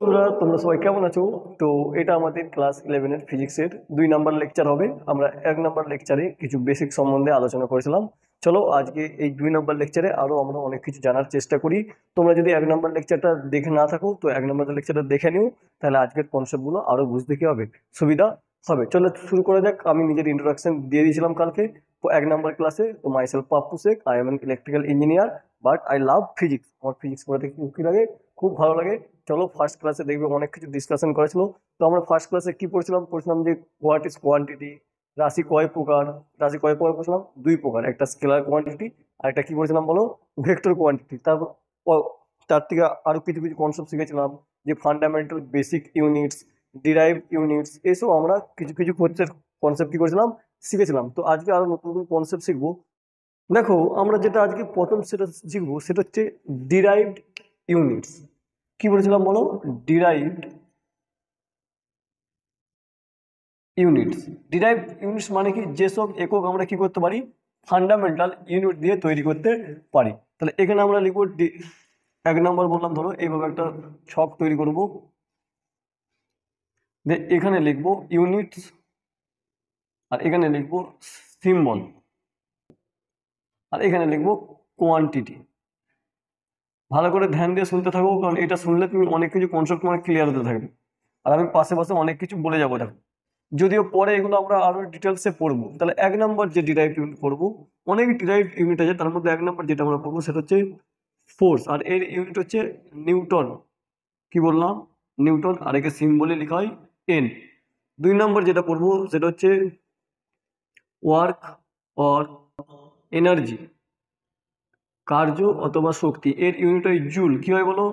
বন্ধুরা, তোমরা সবাই কেমন আছো? তো এটা আমাদের ক্লাস 11 এর ফিজিক্সের 2 নাম্বার লেকচার হবে। আমরা 1 নাম্বার লেকচারে কিছু বেসিক সম্বন্ধে আলোচনা করেছিলাম। চলো আজকে এই 2 নাম্বার লেকচারে আরো আমরা অনেক কিছু জানার চেষ্টা করি। তোমরা যদি 1 নাম্বার লেকচারটা দেখে না থাকো তো 1 নাম্বার লেকচারটা দেখে নিও, তাহলে আজকের কনসেপ্টগুলো আরো বুঝতে কি হবে, সুবিধা হবে। চলো শুরু করা যাক। আমি নিজের ইন্ট্রোডাকশন দিয়ে দিয়েছিলাম কালকে 1 নাম্বার ক্লাসে। তো myself Pappu Sheikh, I am N electrical engineer, but I love physics. আমার ফিজিক্স পড়াতে কি লাগে, খুব ভালো লাগে। চলো ফার্স্ট ক্লাসে দেখবে অনেক কিছু ডিসকাশন করেছিল। তো আমরা ফার্স্ট ক্লাসে কি পড়ছিলাম যে হোয়াট ইজ কোয়ান্টিটি, রাশি কয় প্রকার। রাশি কয় প্রকার পড়ছিলাম? 2 প্রকার, একটা স্কেলার কোয়ান্টিটি আর একটা কি পড়ছিলাম বলো, ভেক্টর কোয়ান্টিটি। তারপর তার থেকে আরো কিছু কিছু কনসেপ্ট শিখেছিলাম, যে fundamental, basic units, derive units, এসব আমরা কিছু কিছু কনসেপ্ট কি করেছিলাম, শিখেছিলাম। তো আজকে আরো নতুন নতুন কনসেপ্ট শিখবো। দেখো আমরা যেটা আজকে প্রথম সেটা শিখবো সেটা হচ্ছে ডিরাইভড ইউনিটস। কি বলেছিলাম বলো? Derived units. ডিরাইভড ইউনিটস মানে কি, যেসব একক আমরা কি করতে পারি, ফান্ডামেন্টাল ইউনিট দিয়ে তৈরি করতে পারি। তাহলে এখানে আমরা লিখবো 1 নম্বর বললাম, ধরো এইভাবে একটা ছক তৈরি করব। এখানে লিখবো ইউনিটস আর এখানে লিখবো সিম্বল আর এখানে লিখবো কোয়ান্টিটি। ভালো করে ধ্যান দিয়ে শুনতে থাকো, কারণ এটা শুনলে তুমি অনেক কিছু কনসেপ্ট তোমার ক্লিয়ার হতে থাকবে। আর আমি পাশে পাশে অনেক কিছু বলে যাবো, দেখো। যদিও পরে এগুলো আমরা আরো ডিটেলসে পড়বো। তাহলে 1 নম্বর যে ডিরাইভ ইউনিট পড়বো, অনেক ডিরাইভ ইউনিট আছে, তার মধ্যে 1 নম্বর যেটা আমরা পড়বো সেটা হচ্ছে ফোর্স, আর এর ইউনিট হচ্ছে নিউটন। কি বললাম? নিউটন, আর একে সিম্বলে লেখা হয় এন। 2 নম্বর যেটা পড়বো সেটা হচ্ছে ওয়ার্ক অর এনার্জি, কার্য অথবা শক্তি। এর ইউনিট হয় জুল। কি হয় বলো?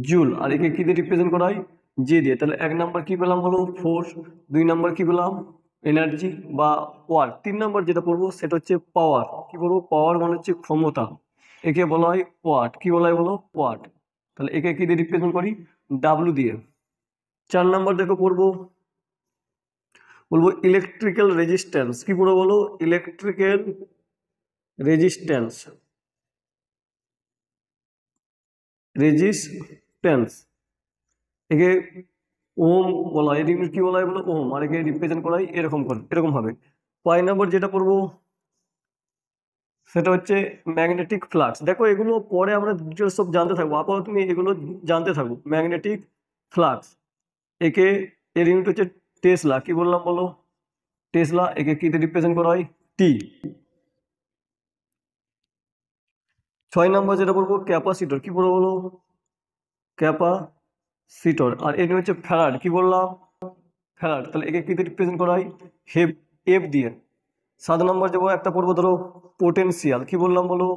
জুল। আর একে কি দিয়ে রিপ্রেজেন্ট করা হয়? জে দিয়ে। তাহলে 1 নম্বর কি পেলাম বলো? ফোর্স। 2 নম্বর কি পেলাম? এনার্জি বা ওয়ার্ক। 3 নম্বর যেটা পড়বো সেটা হচ্ছে পাওয়ার। কি বলবো? পাওয়ার মানে হচ্ছে ক্ষমতা। একে বলা হয় ওয়াট। কি বলা হয় বলো? ওয়াট। তাহলে একে কি দিয়ে রিপ্রেজেন্ট করি? ডাব্লু দিয়ে। 4 নম্বর দেখো পড়বো, বলবো ইলেকট্রিক্যাল রেজিস্ট্যান্স। কি পড়বো বলো? Electrical resistance. রেজিস্ট্যান্স একে ওম বলা হয়। এর ইউনিট কি বলা হয় বলো? ওম। আর একে রিপ্রেজেন্ট করা হয় এরকম ভাবে। 5 নম্বর যেটা পড়বো সেটা হচ্ছে ম্যাগনেটিক ফ্লাক্স। দেখো এগুলো পরে আমরা ডিটেলস সব জানতে থাকবো, আপাতত তুমি এগুলো জানতে থাকো। ম্যাগনেটিক ফ্লাক্স, একে এর ইউনিট হচ্ছে টেসলা। কি বললাম বলো? টেসলা। একে কি দিয়ে রিপ্রেজেন্ট করা হয়? টি। 6 নম্বর যেটা বলবো ক্যাপাসিটর। কি বলবো বলো? ক্যাপাসিটর। আর এর হচ্ছে ফ্যারাড। কি বললাম? ফ্যারাড। তাহলে একে কি দিয়ে রিপ্রেজেন্ট করা হয়? হেভ, এফ দিয়ে। 7 নম্বর যাবো একটা পড়বো, ধরো পোটেনশিয়াল। কি বললাম বলো?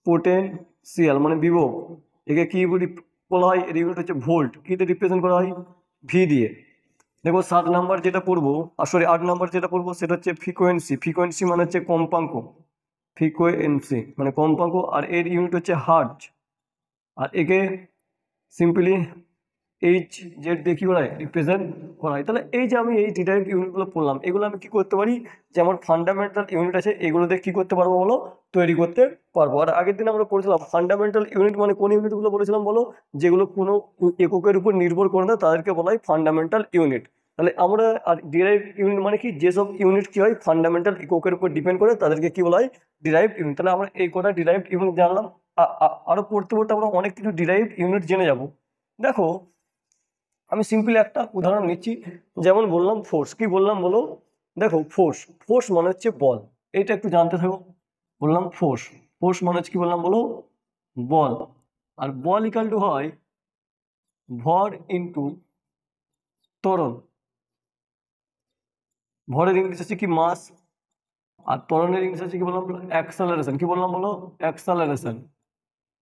পোটেনশিয়াল মানে বিভব। একে কি বলা হয়? এর ইউনিট হচ্ছে ভোল্ট। কি দিয়ে রিপ্রেজেন্ট করা হয়? ভি দিয়ে। দেখো 7 নম্বর যেটা পড়বো, সরি 8 নম্বর যেটা পড়বো সেটা হচ্ছে ফ্রিকোয়েন্সি। ফ্রিকোয়েন্সি মানে হচ্ছে কম্পাঙ্ক। ফ্রিকোয়েন্সি মানে কম্পাঙ্ক, আর এর ইউনিট হচ্ছে হার্জ। আর একে সিম্পলি এইচ জেড দিয়ে কি করা হয়? রিপ্রেজেন্ট করা হয়। তাহলে এই যে আমি এই ডিরাইভড ইউনিটগুলো পড়লাম, এগুলো আমি কি করতে পারি, যে আমার ফান্ডামেন্টাল ইউনিট আছে, এগুলো দিয়ে কি করতে পারবো বলো? তৈরি করতে পারবো। আর আগের দিন আমরা পড়েছিলাম ফান্ডামেন্টাল ইউনিট মানে কোন ইউনিটগুলো বলেছিলাম বলো? যেগুলো কোনো এককের উপর নির্ভর করে না, তাদেরকে বলা হয় ফান্ডামেন্টাল ইউনিট। তাহলে আমরা, আর ডিরাইভড ইউনিট মানে কি, যেসব ইউনিট কি হয় ফান্ডামেন্টাল এককের উপর ডিপেন্ড করে, তাদেরকে কি বলা হয়? Derived unit. তাহলে আমরা এই কটা ডিরাইভড ইউনিট জানলাম। আরো পড়তে পড়তে আমরা অনেক কিছু ডিরাইভড ইউনিট জেনে যাব। দেখো আমি সিম্পলি একটা উদাহরণ নিচ্ছি, যেমন বললাম ফোর্স। কি বললাম বলো? দেখো ফোর্স, ফোর্স মানে হচ্ছে বল। এইটা একটু জানতে থাকো। বললাম ফোর্স, ফোর্স মানে হচ্ছে কি বললাম বলো? বল। আর বল ইকাল টু হয় ভর ইন্টু ত্বরণ। ভরের ইংলিশ হচ্ছে কি? মাস। আর ত্বরণের ইংলিশ হচ্ছে কি বললাম? অ্যাক্সেলারেশন। কি বললাম বলো? অ্যাক্সেলারেশন।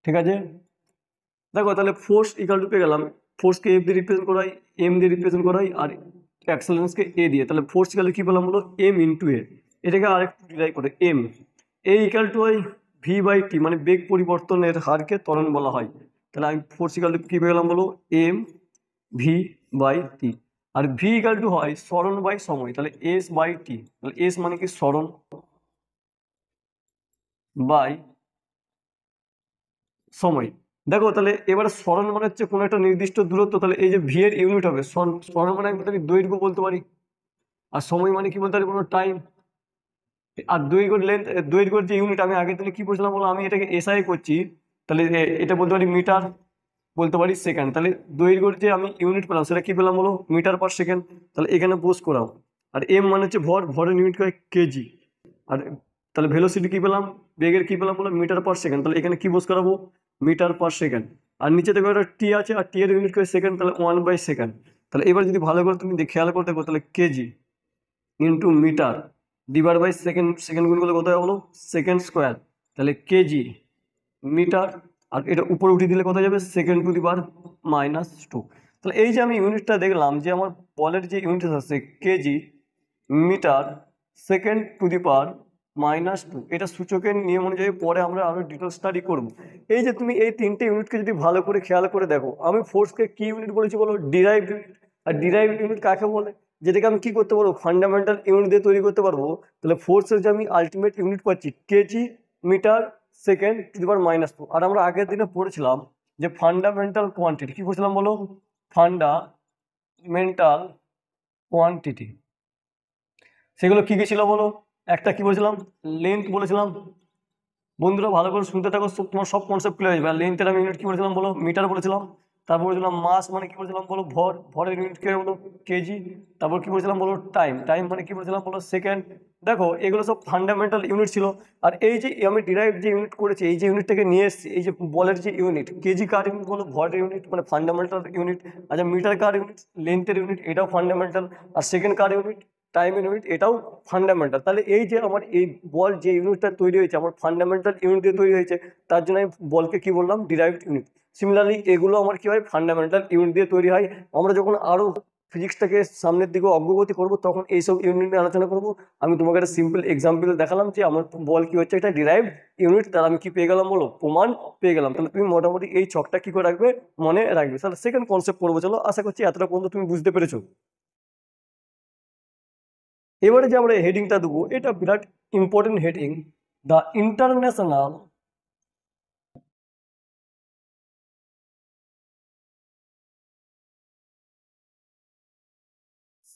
ঠিক আছে। দেখো তাহলে ফোর্স ইকাল টু পেয়ে গেলাম। ফোর্সকে এফ দিয়ে রিপ্রেজেন্ট করাই, এম দিয়ে রিপ্রেজেন্ট করাই, আর অ্যাক্সেলারেশনকে এ দিয়ে। তাহলে ফোর্স ইকাল কি বললাম বলো? এম ইন্টু এ। এটাকে আরেকটু ডিরাইভ করে এম এ ইকাল টু হয় ভি বাই টি, মানে বেগ পরিবর্তনের হারকে ত্বরণ বলা হয়। তাহলে আমি ফোর্স ইকাল টু কি পেয়ে গেলাম বলো? M V by T. আর ভি ইকাল টু হয় সরণ বাই সময়, তাহলে এস বাই টি। তাহলে এস মানে কি? সরণ বাই সময়। দেখো তাহলে এবারে সরণ মানে হচ্ছে কোনো একটা নির্দিষ্ট দূরত্ব, তাহলে এই যে ভি এর ইউনিট হবে সরণ মানে আমি দৈর্ঘ্য বলতে পারি, আর সময় মানে কি বলতে পারি কোনো টাইম, আর দৈর্ঘ্য লেন্থ, দৈর্ঘ্যের যে ইউনিট আমি আগে থেকে কি বলছিলাম বলো, আমি এটাকে এসআই করছি, তাহলে এটা বলতে পারি মিটার, বলতে পারি সেকেন্ড, তাহলে দৈর্ঘ্যের যে আমি ইউনিট পেলাম সেটা কি পেলাম বলো, মিটার পার সেকেন্ড, তাহলে এখানে পোস্ট করাও। আর এম মানে হচ্ছে ভর, ভরের ইউনিট করে কেজি, আর তাহলে ভেলোসিটি কি পেলাম, বেগের কি পেলাম বলো, মিটার পার সেকেন্ড, তাহলে এখানে কি পোস্ট করাবো, মিটার পার সেকেন্ড, আর নিচে দেখো একটা টি আছে, আর টি এর ইউনিট করে সেকেন্ড, তাহলে 1/সেকেন্ড। তাহলে এবার যদি ভালো করে তুমি খেয়াল করে দেখো, তাহলে KG into metre divide by second, second গুণ করলে কত হবে বলো, সেকেন্ড স্কোয়ার, তাহলে কেজি মিটার, আর এটা উপরে উঠিয়ে দিলে কত যাবে, সেকেন্ড টু দি পাওয়ার -2। তাহলে এই যে আমি ইউনিটটা দেখলাম যে আমার বলের যে ইউনিট আছে KG metre second to the power -2, এটা সূচকের নিয়ম অনুযায়ী পরে আমরা আরো ডিটেল স্টাডি করব। এই যে তুমি এই তিনটে ইউনিটকে যদি ভালো করে খেয়াল করে দেখো, আমি ফোর্সকে কি ইউনিট বলেছি বলো, ডিরাইভ ইউনিট। আর ডিরাইভ ইউনিট কাকে বলে, যেটাকে আমি কি করতে পারবো, ফান্ডামেন্টাল ইউনিট দিয়ে তৈরি করতে পারবো। তাহলে ফোর্সের যে আমি আলটিমেট ইউনিট পাচ্ছি KG metre second to the power -2। আর আমরা আগের দিনে পড়েছিলাম যে ফান্ডামেন্টাল কোয়ান্টিটি, কি পড়ছিলাম বলো, ফান্ডামেন্টাল কোয়ান্টিটি, সেগুলো কি কি ছিল বলো, একটা কি বলেছিলাম, লেন্থ বলেছিলাম। বন্ধুরা ভালো করে শুনতে থাকো, তোমার সব কনসেপ্ট ক্লিয়ার হয়ে যাবে। আর লেন্থের আমি ইউনিট কি বলেছিলাম বলো, মিটার বলেছিলাম। তারপর বলেছিলাম মাস মানে কি বলেছিলাম বলো, ভর, ভরের ইউনিট কি বলো, কেজি। তারপর কি বলেছিলাম বলো, টাইম, টাইম মানে কি বলেছিলাম বলো, সেকেন্ড। দেখো এগুলো সব ফান্ডামেন্টাল ইউনিট ছিল। আর এই যে আমি ডিরাইভ যে ইউনিট করেছি, এই যে ইউনিটটাকে নিয়ে এসেছি, এই যে বলের যে ইউনিট, কেজি কার ইউনিট বলো, ভরের ইউনিট মানে ফান্ডামেন্টাল ইউনিট। আচ্ছা মিটার কার ইউনিট, লেন্থের ইউনিট, এটাও ফান্ডামেন্টাল। আর সেকেন্ড কার ইউনিট, টাইম ইউনিট, এটাও ফান্ডামেন্টাল। তাহলে এই যে আমার এই বল যে ইউনিটটা তৈরি হয়েছে আমার ফান্ডামেন্টাল ইউনিট দিয়ে তৈরি হয়েছে, তার জন্য আমি বলকে কি বললাম, ডিরাইভড ইউনিট। সিমিলারলি এগুলো আমার কি হয়, ফান্ডামেন্টাল ইউনিট দিয়ে তৈরি হয়। আমরা যখন আরো ফিজিক্সটাকে সামনের দিকে অগ্রগতি করব তখন এইসব ইউনিট নিয়ে আলোচনা করব। আমি তোমাকে একটা সিম্পল এক্সাম্পল দেখালাম যে আমার বল কি হচ্ছে, এটা ডিরাইভড ইউনিট, তার আমি কি পেয়ে গেলাম বলো, প্রমাণ পেয়ে গেলাম। তাহলে তুমি মোটামুটি এই ছকটা কি করে রাখবে, মনে রাখবে। তাহলে সেকেন্ড কনসেপ্ট পড়বো, চলো। আশা করছি এতটা পর্যন্ত তুমি বুঝতে পেরেছো। এবারে যে আমরা হেডিংটা দেবো, এটা বিরাট important heading, the international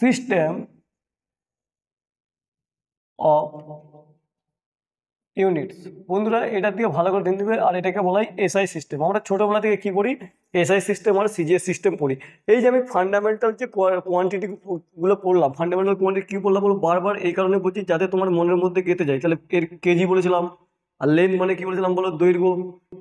system of units. বন্ধুরা এটা দিয়ে ভালো করে ধ্যান দিবে। আর এটাকে বলা হয় এসআই সিস্টেম। আমরা ছোটবেলা থেকে কি পড়ি, এসআই সিস্টেম আর সিজিএস সিস্টেম পড়ি। এই যে আমি ফান্ডামেন্টাল যে কোয়ান্টিটি গুলো পড়লাম, ফান্ডামেন্টাল কোয়ান্টিটি কি বললাম বলো, বারবার এই কারণে বলছি যাতে তোমার মনের মধ্যে গেঁথে যায়। তাহলে এর কেজি বলেছিলাম, আর লেন্থ মানে কি বলেছিলাম বলো, দৈর্ঘ্য।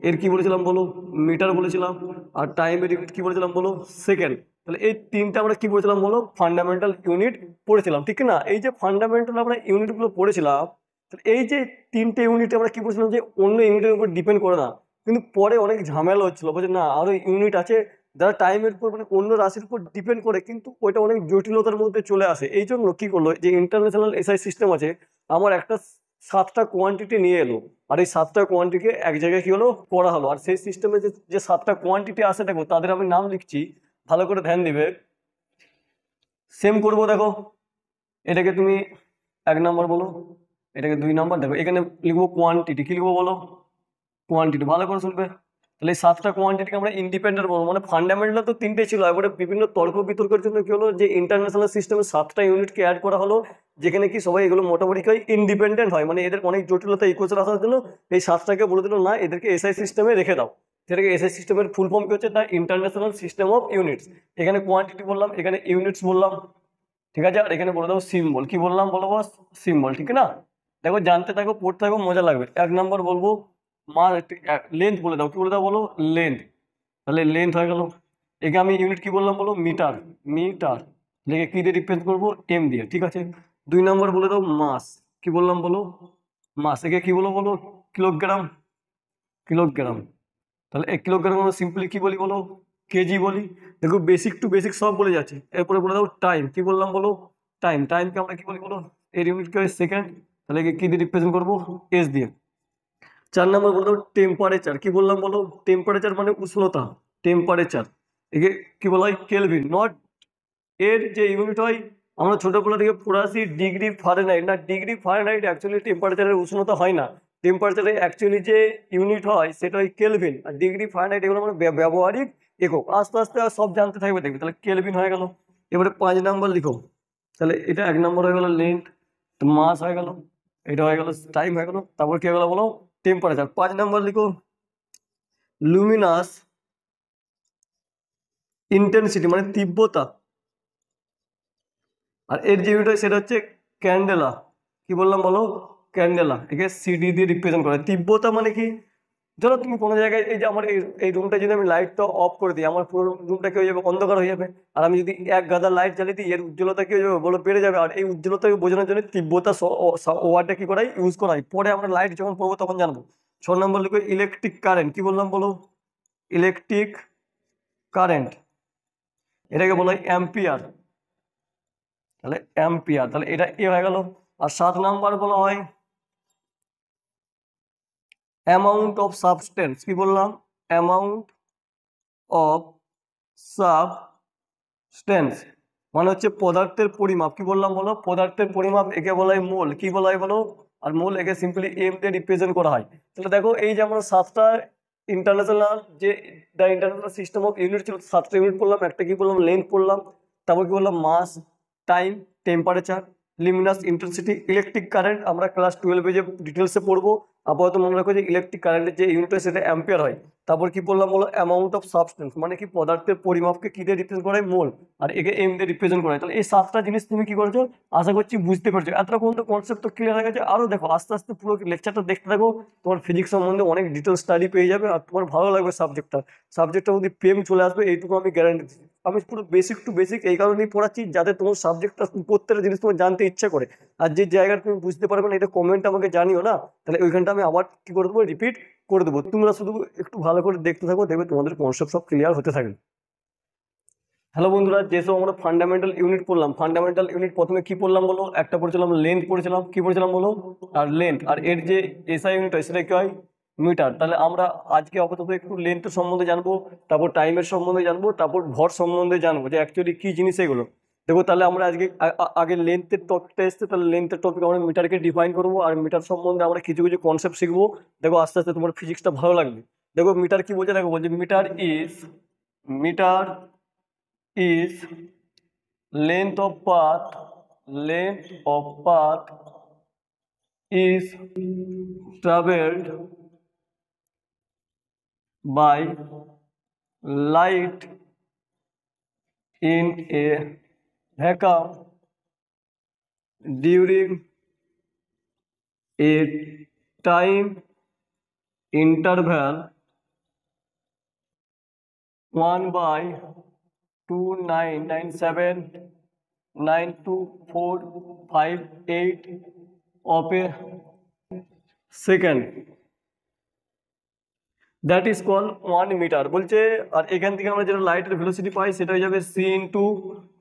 এর কি বলেছিলাম বলো, মিটার বলেছিলাম। আর টাইমের ইউনিট কি বলেছিলাম বলো, সেকেন্ড। তাহলে এই তিনটা আমরা কি বলেছিলাম বলো, ফান্ডামেন্টাল ইউনিট পড়েছিলাম, ঠিক না? এই যে ফান্ডামেন্টাল আমরা ইউনিটগুলো পড়েছিলাম, এই যে তিনটে ইউনিট আমরা কি বলছিলাম যে অন্য ইউনিটের উপর ডিপেন্ড করে না, কিন্তু পরে অনেক ঝামেলা হচ্ছিল, বলছে না আরো ইউনিট আছে যারা টাইমের উপর মানে অন্য রাশির উপর ডিপেন্ড করে, কিন্তু ওইটা অনেক জটিলতার মধ্যে চলে আসে। এই জন্য কি করলো, যে ইন্টারন্যাশনাল এসআই সিস্টেম আছে, আমার একটা 7টা কোয়ান্টিটি নিয়ে এলো। আর এই 7টা কোয়ান্টিটি এক জায়গায় কি হলো, করা হলো। আর সেই সিস্টেমে যে যে 7টা কোয়ান্টিটি আসে, দেখো তাদের আমি নাম লিখছি, ভালো করে ধ্যান দিবে। সেম করবো, দেখো এটাকে তুমি 1 নম্বর বলো, এটাকে 2 নম্বর। দেখো এখানে লিখবো কোয়ান্টিটি, কি লিখবো বলো, কোয়ান্টিটি। ভালো করে শুনবে। তাহলে এই 7টা কোয়ান্টিটিকে আমরা ইন্ডিপেন্ডেন্ট বলবো। মানে ফান্ডামেন্টাল তো 3টে ছিল, এবারে বিভিন্ন তর্ক বিতর্কের জন্য কি হলো, যে ইন্টারন্যাশনাল সিস্টেমে 7টা ইউনিটকে অ্যাড করা হলো, যেখানে কি সবাই এগুলো মোটামুটি ইন্ডিপেন্ডেন্ট হয়। মানে এদের অনেক জটিলতা ইকুয়েশন আসার জন্য এই 7টাকে বলে দিল না, এদেরকে এসআই সিস্টেমে রেখে দাও। সেটাকে এসআই সিস্টেমের ফুল ফর্ম কি হচ্ছে, the international system of units. এখানে কোয়ান্টিটি বললাম, এখানে ইউনিটস বললাম, ঠিক আছে। আর এখানে বলে দেবো সিম্বল, কি বললাম বলো বস, সিম্বল, ঠিক না? দেখো জানতে থাকো, পড়তে থাকো, মজা লাগবে। 1 নম্বর বলবো লেন্থ বলে দাও, কি বলে দাও বলো, লেন্থ। তাহলে লেন্থ হয়ে গেল। একে আমি ইউনিট কি বললাম বলো, মিটার, মিটার লিখে কি দিয়ে রিপ্রেজেন্ট করবো, এম দিয়ে, ঠিক আছে। 2 নম্বর বলে দাও মাস, কি বললাম বলো, মাস। একে কি বলো বলো, কিলোগ্রাম, কিলোগ্রাম। তাহলে 1 কিলোগ্রাম আমরা সিম্পলি কি বলি বলো, কেজি বলি। দেখো বেসিক টু বেসিক সব বলে যাচ্ছে। এরপরে বলে দাও টাইম, কি বললাম বলো, টাইম। টাইমকে আমরা কি বলি বলো, এর ইউনিটকে সেকেন্ড। তাহলে একে কি দিয়ে রিপ্রেজেন্ট করবো, এস দিয়ে। 4 নম্বর বলে দাও টেম্পারেচার, কি বললাম বলো, টেম্পারেচার মানে উষ্ণতা, টেম্পারেচার। একে কি বলা হয়, কেলভিন। নট এর যে ইউনিট হয়, আমরা ছোটবেলা থেকে পড়ে আসি ডিগ্রি ফারেনহাইট। না, ডিগ্রি ফারেনহাইট অ্যাকচুয়ালি টেম্পারেচারের উষ্ণতা হয় না। টেম্পারেচারে অ্যাকচুয়ালি যে ইউনিট হয় সেটা ওই কেলভিন, আর ডিগ্রি ফারেনহাইট এগুলো মানে ব্যবহারিক একক। আস্তে আস্তে আর সব জানতে থাকবে দেখবে। তাহলে কেলভিন হয়ে গেল। এবারে 5 নাম্বার লিখো। তাহলে এটা 1 নম্বর হয়ে গেল লেন্থ, মাস হয়ে গেল, এটা হয়ে গেল টাইম হয়ে গেল। তারপর কি হয়ে গেল বলো? টেম্পারেচার। 5 নাম্বার লিখো লুমিনাস ইন্টেন্সিটি মানে তীব্রতা, আর এর যে ইউনিট হয় সেটা হচ্ছে ক্যান্ডেলা। কি বললাম বলো? ক্যান্ডেলা। একে সিডি দিয়ে রিপ্রেজেন্ট করা হয়। তীব্রতা মানে কি? ধরো তুমি কোনো জায়গায়, এই যে আমার এই রুমটা যদি আমি লাইটটা অফ করে দিই, আমার পুরো রুমটা কি হয়ে যাবে? অন্ধকার হয়ে যাবে। আর আমি যদি এক গাদা লাইট জ্বালিয়ে দিই, এর উজ্জ্বলতা কি হয়ে যাবে বলো? বেড়ে যাবে। আর এই উজ্জ্বলতাকে বোঝানোর জন্য তীব্রতা ওয়ার্ডটা কি করা হয়? ইউজ করা হয়। পরে আমরা লাইট যখন পড়বো তখন জানবো। 6 নম্বর লিখো ইলেকট্রিক কারেন্ট। কি বললাম বলো? ইলেকট্রিক কারেন্ট, এটাকে বলা হয় অ্যাম্পিয়ার। তাহলে অ্যাম্পিয়ার, তাহলে এটা এ হয়ে গেল। আর 7 নাম্বার বলা হয় অ্যামাউন্ট অফ সাবস্টেন্স। কি বললাম? অ্যামাউন্ট অফ সাবস্টেন্স মানে হচ্ছে পদার্থের পরিমাপ। কি বললাম বলো? পদার্থের পরিমাপ। একে বলা হয় মোল। কি বলা হয় বলো? আর মোল একে সিম্পলি এম দিয়ে রিপ্রেজেন্ট করা হয়। তাহলে দেখো এই যে আমরা 7টা ইন্টারন্যাশনাল যে the international system of unit ছিল, 7টা ইউনিট পড়লাম। একটা কি বললাম? লেন্থ পড়লাম। তারপর কি বললাম? Mass, time, temperature, luminous intensity, electric current আমরা ক্লাস 12-এ যে ডিটেলসে পড়বো। আপাতত মনে রাখো যে ইলেকট্রিক কারেন্টের যে ইউনিট হয় সেটা অ্যাম্পিয়ার হয়। তারপর কি বললাম বলো? অ্যামাউন্ট অফ সাবস্টেন্স মানে কি? পদার্থের পরিমাপকে কি দিয়ে রিপ্রেজেন্ট করা হয়? মোল। আর একে এম দিয়ে রিপ্রেজেন্ট করা হয়। তাহলে এই 7টা জিনিস তুমি কি করছো? আশা করছি বুঝতে পারছো। এতটা পর্যন্ত কনসেপ্ট তো ক্লিয়ার হয়ে গেছে। আরো দেখো, আস্তে আস্তে পুরো লেকচারটা দেখতে থাকো, তোমার ফিজিক্স সম্বন্ধে অনেক ডিটেল স্টাডি পেয়ে যাবে। আর তোমার ভালো লাগবে সাবজেক্টটা মধ্যে প্রেম চলে আসবে, এইটুকু আমি গ্যারান্টি দিচ্ছি। আমি পুরো বেসিক টু বেসিক এই কারণেই পড়াচ্ছি, যাতে তোমার সাবজেক্টটা প্রত্যেকটা জিনিস তোমার জানতে ইচ্ছা করে। আর যে জায়গাটা তুমি বুঝতে পারবে না, এটা কমেন্ট আমাকে জানিও না, তাহলে ওইখানটা আমি আবার কি করে দেবো? রিপিট করে দেবো। তোমরা শুধু একটু ভালো করে দেখতে থাকো, দেখবে তোমাদের কনসেপ্ট সব ক্লিয়ার হতে থাকবে। হ্যালো বন্ধুরা, যেসব আমরা ফান্ডামেন্টাল ইউনিট পড়লাম, ফান্ডামেন্টাল ইউনিট প্রথমে কি পড়লাম বলো? একটা পড়ছিলাম লেন্থ পড়ছিলাম। কি পড়ছিলাম বলো? আর লেন্থ। আর এর যে এসআই ইউনিট হয় সেটা কি হয়? মিটার। তাহলে আমরা আজকে আপাতত একটু লেন্থের সম্বন্ধে জানবো, তারপর টাইমের সম্বন্ধে জানবো, তারপর ভর সম্বন্ধে জানবো যে অ্যাকচুয়ালি কি জিনিস এগুলো। দেখো তাহলে আমরা আজকে আগে লেন্থের টপিকটা এসছে, তাহলে লেন্থের টপিক আমরা মিটারকে ডিফাইন করবো, আর মিটার সম্বন্ধে আমরা কিছু কিছু কনসেপ্ট শিখবো। দেখো আস্তে আস্তে তোমার ফিজিক্সটা ভালো লাগবে। দেখো মিটার কি বলছে? দেখো বলছে metre is length of path is traveled by light in a vacuum during a time interval 1/29979245 of a second, that is call 1 metre বলছে। আর এখান থেকে আমরা যেটা লাইটের ভেলোসিটি পাই সেটা হয়ে যাবে C into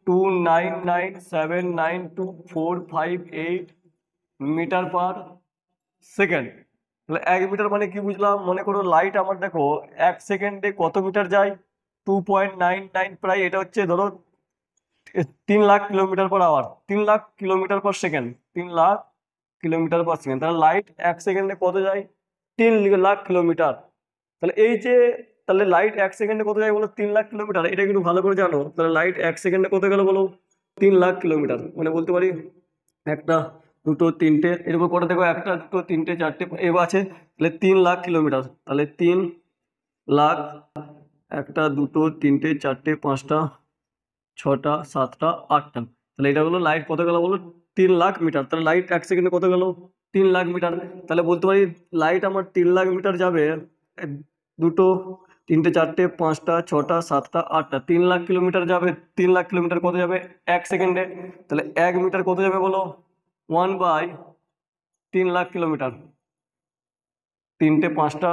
299799245 metre per second. তাহলে 1 মিটার মানে কি বুঝলাম? মনে করো লাইট আমার, দেখো 1 সেকেন্ডে কত মিটার যায়? 2.99, প্রায় এটা হচ্ছে ধরো 3,00,000 kilometre per hour, 3,00,000 kilometre per second, 3,00,000 kilometre per second. তাহলে লাইট 1 সেকেন্ডে কত যায়? 3,00,000 কিলোমিটার। তাহলে এই যে, তাহলে লাইট 1 সেকেন্ডে কত যায় বলো? 3,00,000 কিলোমিটার। এটা কিন্তু ভালো করে জানো। তাহলে লাইট 1 সেকেন্ডে কত গেল বলো? 3,00,000 কিলোমিটার। মানে বলতে পারি একটা, দুটো, তিনটে, এরকম করে দেখো, একটা, দুটো, তিনটে, চারটে এবার আছে। তাহলে 3,00,000 কিলোমিটার। তাহলে 3,00,000, একটা, দুটো, তিনটে, চারটে, পাঁচটা, ছটা, সাতটা, আটটা। তাহলে এটা হলো লাইট কত গেল বলো? 3,00,000 মিটার। তাহলে লাইট 1 সেকেন্ডে কত গেল? 3,00,000 মিটার। তাহলে বলতে পারি লাইট আমার 3,00,000 মিটার যাবে, এক, দুটো, তিনটে, চারটে, পাঁচটা, ছটা, সাতটা, আটটা, 3,00,000 কিলোমিটার যাবে। 3,00,000 কিলোমিটার কত যাবে 1 সেকেন্ডে? তাহলে 1 মিটার কত যাবে বলো? 1/3,00,000 কিলোমিটার। তিনটে, পাঁচটা,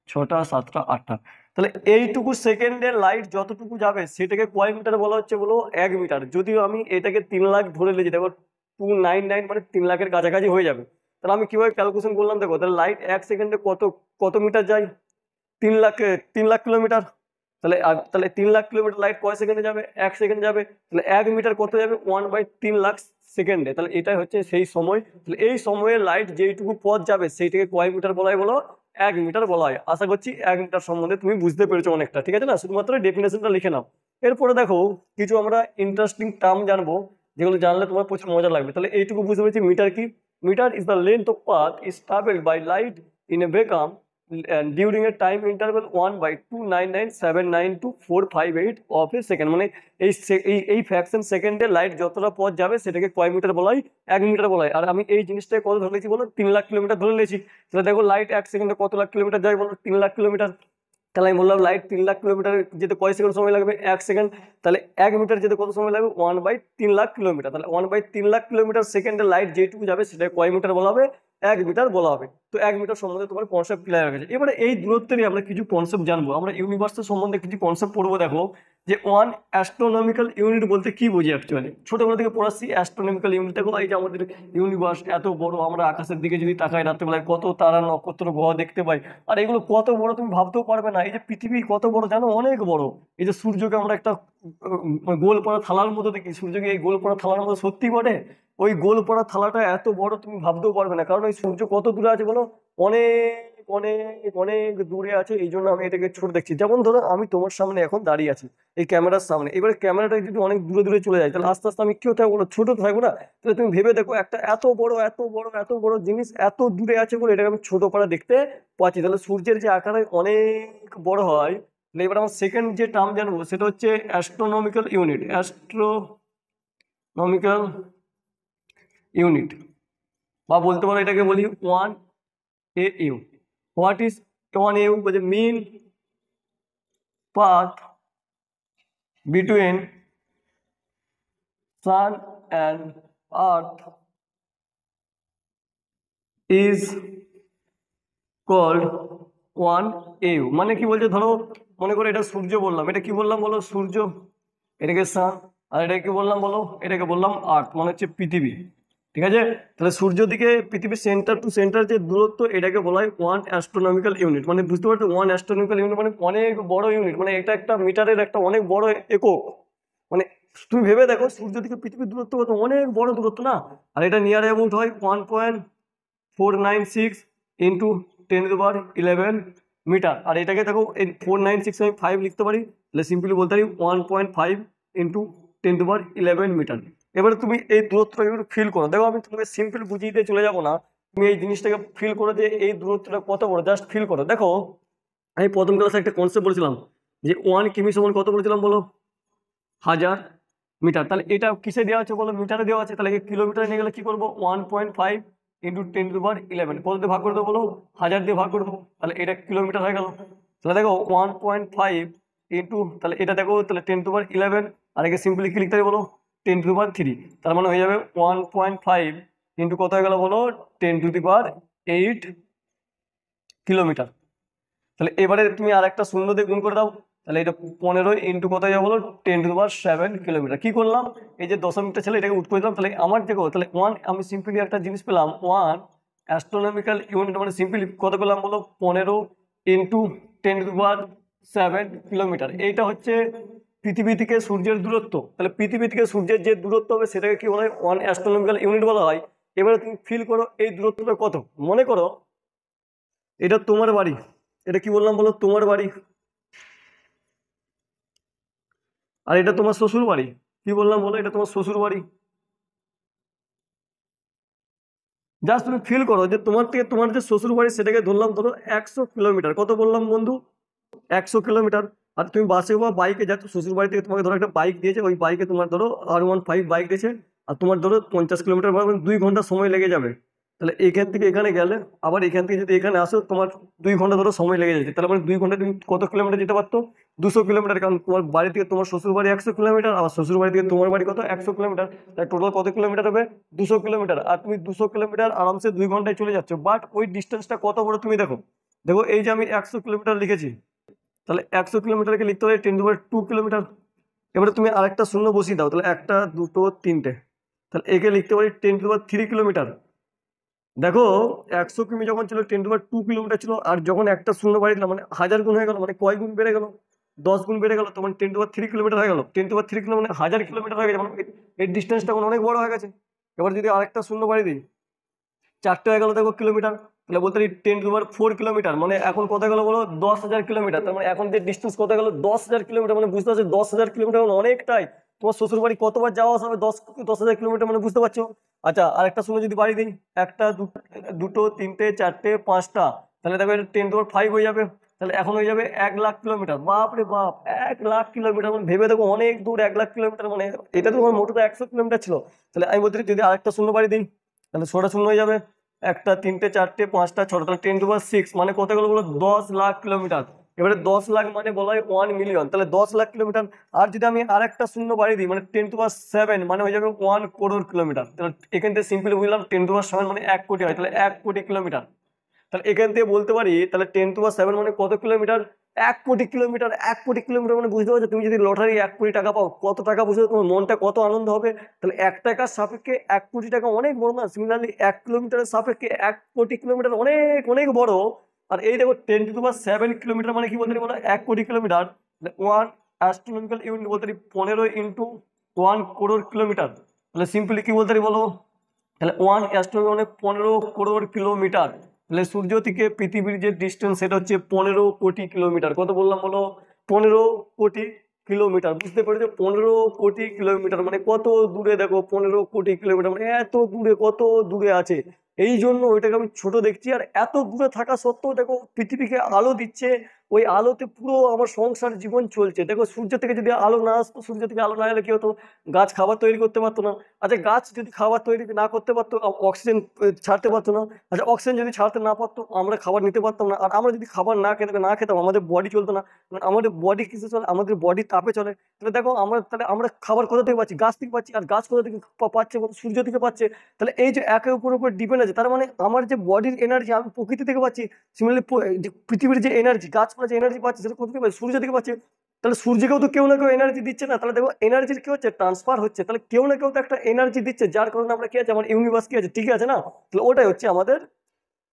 ছটা, সাতটা, আটটা। তাহলে এইটুকু সেকেন্ডে লাইট যতটুকু যাবে সেটাকে কয় মিটার বলা হচ্ছে বলো? 1 মিটার। যদিও আমি এটাকে 3,00,000 ধরে নিয়েছি, দেখো 299 মানে 3,00,000-এর কাছাকাছি হয়ে যাবে। তাহলে আমি কিভাবে ক্যালকুলেশন করলাম দেখো, তাহলে লাইট 1 সেকেন্ডে কত কত মিটার যায়? 3,00,000 কিলোমিটার। তাহলে 3 লাখ কিলোমিটার লাইট কয় সেকেন্ডে যাবে? 1 সেকেন্ড যাবে। তাহলে 1 মিটার কত যাবে? 1/3 লাখ সেকেন্ডে। তাহলে এটাই হচ্ছে সেই সময়। তাহলে এই সময়ে লাইট যেইটুকু পথ যাবে সেইটাকে কয় মিটার বলা হয় বলো? 1 মিটার বলা হয়। আশা করছি 1 মিটার সম্বন্ধে তুমি বুঝতে পেরেছো অনেকটা, ঠিক আছে না? শুধুমাত্র ডেফিনেশনটা লিখে নাও। এরপরে দেখো কিছু আমরা ইন্টারেস্টিং টার্ম জানবো, যেগুলো জানলে তোমার প্রচুর মজা লাগবে। তাহলে এইটুকু বুঝতে পেরেছি মিটার কি। Metre is the length of path is travelled by light in a vacuum during a time interval 1/299,792,458 of a second. মানে এই ফ্র্যাকশন সেকেন্ডে লাইট যতটা পথ যাবে সেটাকে কয় মিটার বলা হয়? 1 মিটার বলা হয়। আর আমি এই জিনিসটাকে কত ধরে নিয়েছি বলো? 3 লাখ কিলোমিটার ধরে নিয়েছি। তাহলে দেখো লাইট 1 সেকেন্ডে কত লাখ কিলোমিটার যায় বলো? 3 লাখ কিলোমিটার। তাহলে আমি বললাম লাইট 3 লাখ কিলোমিটার যেতে কয় সেকেন্ড সময় লাগবে? 1 সেকেন্ড। তাহলে 1 মিটার যেতে কত সময় লাগবে? 1/3 লাখ কিলোমিটার। তাহলে 1/3 লাখ কিলোমিটার সেকেন্ডে লাইট যেটুকু যাবে সেটা কয় মিটার বলা হবে? 1 মিটার বলা হবে। তো 1 মিটার সম্বন্ধে তোমার কনসেপ্ট ক্লিয়ার হয়ে গেছে। এবারে এই দূরত্বেরই আমরা কিছু কনসেপ্ট জানবো। আমরা ইউনিভার্সের সম্বন্ধে কিছু কনসেপ্ট পড়বো। দেখো যে 1 অ্যাস্ট্রোনমিক্যাল ইউনিট বলতে কি বুঝি অ্যাকচুয়ালি। ছোটবেলা থেকে পড়াচ্ছি অ্যাস্ট্রোনমিক্যাল ইউনিট। দেখো এই যে আমাদের ইউনিভার্স এত বড়, আমরা আকাশের দিকে যদি তাকাই রাত্রেবেলায় কত তারা নক্ষত্র গ্রহ দেখতে পাই। আর এগুলো কত বড় তুমি ভাবতেও পারবে না। এই যে পৃথিবী কত বড় জানো? অনেক বড়। এই যে সূর্যকে আমরা একটা গোল পড়া থালার মতো দেখি, সূর্যকে এই গোল পড়া থালার মতো সত্যি বটে। ওই গোল পড়া থালাটা এত বড় তুমি ভাবতেও পারবে না, কারণ ওই সূর্য কত দূরে আছে বলো? অনেক অনেক অনেক দূরে আছে। এই জন্য আমি এটাকে ছোট দেখছি। যেমন ধরো আমি তোমার সামনে এখন দাঁড়িয়ে আছি এই ক্যামেরার সামনে। এবারে ক্যামেরাটা যদি অনেক দূরে দূরে চলে যায় তাহলে আস্তে আস্তে আমি কি হতে হবে বলো? ছোট থাকবো না? তাহলে তুমি ভেবে দেখো একটা এত বড় এত বড় এত বড় জিনিস এত দূরে আছে বলে এটাকে আমি ছোট পাড়া দেখতে পাচ্ছি। তাহলে সূর্যের যে আকার হয় অনেক বড় হয়। তাহলে এবার আমার সেকেন্ড যে টার্ম জানবো সেটা হচ্ছে অ্যাস্ট্রোনমিক্যাল ইউনিট। অ্যাস্ট্রোনমিক্যাল ইউনিট বা বলতে পারো এটাকে বলি 1 AU। What is 1 AU? বলছে mean path between sun and earth is called 1 AU। মানে কি বলছে? ধরো মনে করো এটা সূর্য বললাম, এটা কি বললাম বলো? সূর্য। এটাকে সান। আর এটা কি বললাম বলো? এটাকে বললাম আর্থ, মানে হচ্ছে পৃথিবী। ঠিক আছে? তাহলে সূর্য দিকে পৃথিবীর সেন্টার টু সেন্টার যে দূরত্ব এটাকে বলা হয় 1 অ্যাস্ট্রোনমিক্যাল ইউনিট। মানে বুঝতে পারছো 1 অ্যাস্ট্রোনমিক্যাল ইউনিট মানে অনেক বড় ইউনিট। মানে এটা একটা মিটারের একটা অনেক বড় একক। মানে তুমি ভেবে দেখো সূর্য থেকে পৃথিবীর দূরত্ব কত? অনেক বড় দূরত্ব না? আর এটা নিয়ার অ্যাবাউট হয় 1.496 ইন্টু 10⁻11 মিটার। আর এটাকে দেখো 496 আমি 5 লিখতে পারি। তাহলে সিম্পলি বলতে পারি 1.5 ইন্টু 10⁻11 মিটার। এবারে তুমি এই দূরত্বটা একটু ফিল করো। দেখো আমি তোমাকে সিম্পল বুঝিয়ে দিয়ে চলে যাবো না, তুমি এই জিনিসটাকে ফিল করো যে এই দূরত্বটা কত বড়। জাস্ট ফিল করো। দেখো আমি প্রথম ক্লাসে একটা কনসেপ্ট বলেছিলাম যে 1 কিমি সমান কত বলেছিলাম বলো? 1000 মিটার। তাহলে এটা কিসে দেওয়া আছে বলো? মিটারে দেওয়া আছে। তাহলে কিলোমিটারে নিয়ে গেলে কি করবো? 1.5 ইন্টু 10⁻11 কত দিয়ে ভাগ করে দেবো বলো? 1000 দিয়ে ভাগ করে দেবো। তাহলে এটা কিলোমিটার হয়ে গেল। তাহলে দেখো 1.5 ইন্টু, তাহলে এটা দেখো তাহলে 10⁻11। আর একে সিম্পলি কি লিখতে হবে বলো? 10⁻3। তার মানে হয়ে যাবে 1.5 ইন্টু কত হয়ে গেল বলো? 10⁸ কিলোমিটার। তাহলে এবারে তুমি আর একটা শূন্য দিয়ে গুণ করে দাও। তাহলে এটা 15 ইন্টু কত যাবে বলো? 10⁻7 কিলোমিটার। কি করলাম? এই যে দশমিকটা ছিল এটাকে উঠ করে দিলাম। তাহলে আমার দেখো তাহলে 1 আমি সিম্পলি একটা জিনিস পেলাম 1 অ্যাস্ট্রোনমিক্যাল ইউনিট মানে সিম্পলি কত পেলাম বলো? 15 ইন্টু 10⁻7 কিলোমিটার। এইটা হচ্ছে পৃথিবী থেকে সূর্যের দূরত্ব। তাহলে পৃথিবী থেকে সূর্যের যে দূরত্ব হবে সেটাকে কি বলা হয়? 1 অ্যাস্ট্রোনমিক্যাল ইউনিট বলা হয়। এবারে তুমি ফিল করো এই দূরত্বটা কত। মনে করো এটা তোমার বাড়ি। এটা কি বললাম বলো? তোমার বাড়ি। আর এটা তোমার শ্বশুর বাড়ি। কি বললাম বলো? এটা তোমার শ্বশুর বাড়ি। জাস্ট তুমি ফিল করো যে তোমার থেকে তোমার যে শ্বশুর বাড়ি সেটাকে ধরলাম ধরো 100 কিলোমিটার। কত বললাম বন্ধু? 100 কিলোমিটার। আর তুমি বাসে বা বাইকে যাচ্ছ শ্বশুর বাড়ি থেকে, তোমাকে ধরো একটা বাইক দিয়েছে, ওই বাইকে তোমার ধরো R15 বাইক দিয়েছে, আর তোমার ধরো 50 কিলোমিটার 2 ঘন্টা সময় লেগে যাবে। তাহলে এখান থেকে এখানে গেলে আবার এখান থেকে যদি এখানে আসো তোমার 2 ঘন্টা ধরো সময় লেগে যাচ্ছে। তাহলে মানে 2 ঘন্টা তুমি কত কিলোমিটার যেতে পারতো? 200 কিলোমিটার। কারণ তোমার বাড়ি থেকে তোমার শ্বশুর বাড়ি 100 কিলোমিটার, আর শ্বশুর বাড়ি থেকে তোমার বাড়ি কত? 100 কিলোমিটার। তাই টোটাল কত কিলোমিটার হবে? 200 কিলোমিটার। আর তুমি 200 কিলোমিটার আরামসে 2 ঘন্টায় চলে যাচ্ছ। বাট ওই ডিস্টেন্সটা কত বড় তুমি দেখো। দেখো এই যে আমি 100 কিলোমিটার লিখেছি, তাহলে 100 কিলোমিটারকে লিখতে হবে 10⁻2 কিলোমিটার। এবারে তুমি আরেকটা শূন্য বসিয়ে দাও। তাহলে একটা দুটো তিনটে, তাহলে একে লিখতে পারি 10⁻3 কিলোমিটার। দেখো 100 কিমি যখন ছিল 10⁻2 কিলোমিটার ছিল, আর যখন একটা শূন্য বাড়ি দিলাম মানে 1000 গুণ হয়ে গেল, মানে কয় গুণ বেড়ে গেল? 10 গুণ বেড়ে গেল, তখন 10⁻³ কিলোমিটার হয়ে গেল। 10⁻³ কিলোমিটার মানে 1000 কিলোমিটার হয়ে গেছে, মানে এর ডিস্টেন্সটা অনেক বড় হয়ে গেছে। এবার যদি আরেকটা শূন্য বাড়িয়ে দিই, 4টে হয়ে গেল দেখো কিলোমিটার, তাহলে বলতে পারি 10⁻⁴ কিলোমিটার, মানে এখন কত গেল বলো, 10,000 কিলোমিটার। তার মানে এখন যে ডিস্টেন্স কত গেল, 10,000 কিলোমিটার। মানে বুঝতে পারছো 10,000 কিলোমিটার মানে অনেকটাই। তোমার শ্বশুর বাড়ি কতবার যাওয়া আসা হবে, 10,000 কিলোমিটার, মানে বুঝতে পারছো। আচ্ছা, আরেকটা শূন্য যদি বাড়িয়ে দিই, একটা, দুটো, তিনটে, চারটে, পাঁচটা, তাহলে দেখো এটা 10⁻⁵ হয়ে যাবে। তাহলে এখন হয়ে যাবে 1,00,000 কিলোমিটার। বাপ রে বাপ, 1,00,000 কিলোমিটার, মানে ভেবে দেখো অনেক দূর 1,00,000 কিলোমিটার। মানে এটা তো তোমার মোটর 100 কিলোমিটার ছিল। তাহলে আমি বলতে যদি আরেকটা শূন্য বাড়িয়ে দিই, তাহলে 6টা শূন্য হয়ে যাবে, একটা, তিনটে, চারটে, পাঁচটা, ছটা, তাহলে 10⁻⁶, মানে কত গেলো বলো, 10,00,000 কিলোমিটার। এবারে 10,00,000 মানে বলা হয় 1 মিলিয়ন, তাহলে 10,00,000 কিলোমিটার। আর যদি আমি আর একটা শূন্য বাড়িয়ে দিই, মানে 10⁻⁷, মানে হয়ে যাবে 1 crore কিলোমিটার। তাহলে এখান থেকে সিম্পলি বুঝলাম 10⁻⁷ মানে 1 কোটি হয়, তাহলে 1 কোটি কিলোমিটার। তাহলে এখান থেকে বলতে পারি, তাহলে 10⁻⁷ মানে কত কিলোমিটার, 1 কোটি কিলোমিটার। 1 কোটি কিলোমিটার মানে বুঝতে পারছো, তুমি যদি লটারি 1 কোটি টাকা পাও, কত টাকা বুঝতে তোমার মনটা কত আনন্দ হবে। তাহলে 1 টাকার সাপেক্ষে 1 কোটি টাকা অনেক বড় না। সিমিলারলি 1 কিলোমিটারের সাপেক্ষে 1 কোটি কিলোমিটার অনেক অনেক বড়। আর এই দেখো 10⁻⁷ কিলোমিটার মানে কি বলতে পারি বলো, 1 কোটি কিলোমিটার। ওয়ান অ্যাস্ট্রোনমিক্যাল ইউনিট বলতে পারি 15 ইন্টু 1 crore কিলোমিটার। তাহলে সিম্পলি কি বলতে পারি বলো, তাহলে 1 অ্যাস্ট্রোনমি মানে 15 crore কিলোমিটার। তাহলে সূর্য থেকে পৃথিবীর যে ডিস্টেন্স সেটা হচ্ছে 15 কোটি কিলোমিটার। কত বললাম বলো, 15 কোটি কিলোমিটার। বুঝতে পেরেছো, 15 কোটি কিলোমিটার মানে কত দূরে, দেখো 15 কোটি কিলোমিটার মানে এত দূরে, কত দূরে আছে। এই জন্য ওইটাকে আমি ছোট দেখছি। আর এত দূরে থাকা সত্ত্বেও দেখো পৃথিবীকে আলো দিচ্ছে, ওই আলোতে পুরো আমার সংসার জীবন চলছে। দেখো সূর্য থেকে যদি আলো না আসতো, সূর্য থেকে আলো না এলে কি হতো, গাছ খাবার তৈরি করতে পারতো না। আচ্ছা, গাছ যদি খাবার তৈরি না করতে পারতো, অক্সিজেন ছাড়তে পারতো না। আচ্ছা, অক্সিজেন যদি ছাড়তে না পারতো, আমরা খাবার নিতে পারতাম না। আর আমরা যদি খাবার না খেতাম, আমাদের বডি চলতো না। কারণ আমাদের বডি কিসে চলে, আমাদের বডি তাপে চলে। তাহলে দেখো আমরা খাবার কোথা থেকে পাচ্ছি, গাছ থেকে পাচ্ছি। আর গাছ কোথা থেকে পাচ্ছে বলো, সূর্য থেকে পাচ্ছে। তাহলে এই যে একে অপরের উপর ডিপেন্ড আছে, তার মানে আমার যে বডির এনার্জি আমি প্রকৃতি থেকে পাচ্ছি। সিমিলারলি পৃথিবীর যে এনার্জি, গাছপালা যে এনার্জি পাচ্ছে, সেটা কোথা থেকে পাচ্ছে, সূর্য থেকে পাচ্ছে। তাহলে সূর্যকেও তো কেউ না কেউ এনার্জি দিচ্ছে না। তাহলে দেখো এনার্জির কি হচ্ছে, ট্রান্সফার হচ্ছে। তাহলে কেউ না কেউ তো একটা এনার্জি দিচ্ছে, যার কারণে আমরা কি আছে, আমার ইউনিভার্স কি আছে, ঠিক আছে না। তাহলে ওটাই হচ্ছে আমাদের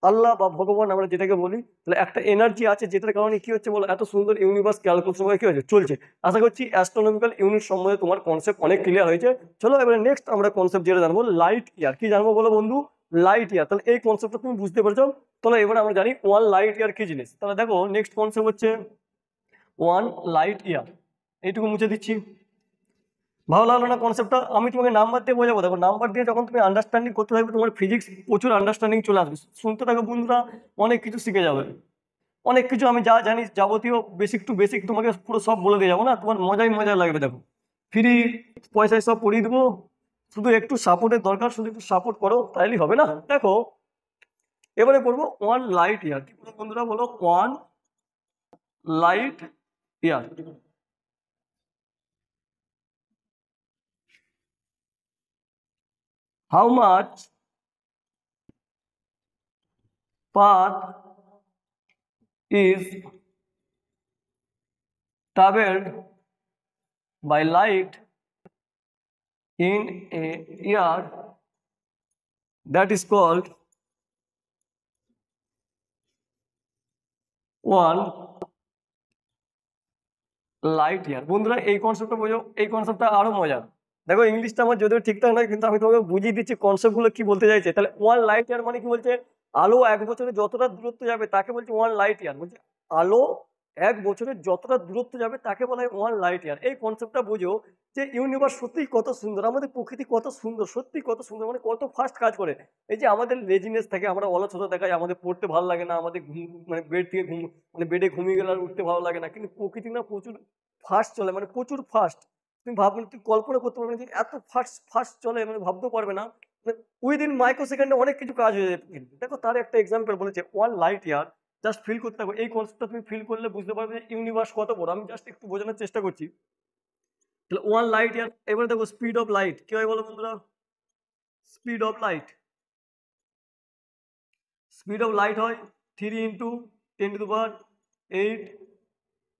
আল্লাহ বা ভগবান আমরা যেটাকে বলি। তাহলে একটা এনার্জি আছে, যেটার কারণে কি হচ্ছে বলো, এত সুন্দর ইউনিভার্স ক্যালকুলেশন করে কি হচ্ছে, চলছে। আশা করছি অ্যাস্ট্রোনমিক্যাল ইউনিট সম্বন্ধে তোমার কনসেপ্ট অনেক ক্লিয়ার হয়েছে। চলো এবারে নেক্সট আমরা কনসেপ্ট যেটা জানবো, লাইট ইয়ার। কি জানবো বলো বন্ধু, লাইট ইয়ার। তাহলে এই কনসেপ্টটা তুমি বুঝতে পেরেছো। তাহলে এবারে আমরা জানি 1 লাইট ইয়ার কি জিনিস। তাহলে দেখো নেক্সট কনসেপ্ট হচ্ছে 1 লাইট ইয়ার। এইটুকু মুছে দিচ্ছি। ভালো লাগলো না কনসেপ্টটা, আমি তোমাকে নাম্বার দিয়ে বোঝাবো। দেখো নাম্বার দিয়ে যখন তুমি আন্ডারস্ট্যান্ডিং করতে থাকবে, তোমার ফিজিক্স প্রচুর আন্ডারস্ট্যান্ডিং চলে আসবে। শুনতে থাকো বন্ধুরা, অনেক কিছু শিখে যাবে। অনেক কিছু আমি যা জানি যাবতীয় বেসিক টু বেসিক তোমাকে পুরো সব বলে দিয়ে যাবো না, তোমার মজাই মজা লাগবে। দেখো ফ্রি পয়সায় সব পড়িয়ে দেবো, শুধু একটু সাপোর্টের দরকার, শুধু একটু সাপোর্ট করো, তাইলেই হবে না। দেখো এবারে পড়বো 1 লাইট ইয়ার। কি বলো বন্ধুরা, বলো 1 light year. How much path is traveled by light in a year, that is called 1 light year. বন্ধুরা এই কনসেপ্টটা বোঝো, এই কনসেপ্টটা আরো মজার। দেখো ইংলিশটা আমার যদিও ঠিকঠাক নয়, কিন্তু আমি তোমাকে বুঝিয়ে দিচ্ছি কনসেপ্টগুলো কি বলতে চাইছে। তাহলে 1 লাইট ইয়ার মানে কি বলছে, আলো 1 বছরে যতটা দূরত্ব যাবে তাকে বলছে 1 লাইট ইয়ার। বলছে আলো 1 বছরে যতটা দূরত্ব যাবে তাকে বলা হয় 1 লাইট ইয়ার। এই কনসেপ্টটা বুঝো যে ইউনিভার্স সত্যিই কত সুন্দর, আমাদের প্রকৃতি কত সুন্দর, সত্যি কত সুন্দর, মানে কত ফাস্ট কাজ করে। এই যে আমাদের লেজিনেস থাকে, আমরা অলসতা দেখাই, আমাদের পড়তে ভালো লাগে না, আমাদের ঘুম মানে বেড থেকে ঘুম মানে বেডে ঘুমিয়ে গেলে আর উঠতে ভালো লাগে না। কিন্তু প্রকৃতি না প্রচুর ফাস্ট চলে, মানে প্রচুর ফাস্ট। তুমি ভাবলে, তুমি কল্পনা করতে পারবে না যে এত ফাস্ট ফাস্ট চলে, মানে ভাবতেও পারবে না। উইদিন মাইক্রো সেকেন্ডে অনেক কিছু কাজ হয়ে যায়। দেখো তার একটা এক্সাম্পল বলেছে 1 লাইট ইয়ার। জাস্ট ফিল করতে থাকো, এই কনসেপ্টটা তুমি ফিল করলে বুঝতে পারবে যে ইউনিভার্স কত বড়। আমি জাস্ট একটু বোঝানোর চেষ্টা করছি। তাহলে 1 লাইট ইয়ার। এবারে দেখো স্পিড অফ লাইট কি হয় বলো বন্ধুরা, speed of light, speed of light হয় 3 × 10⁸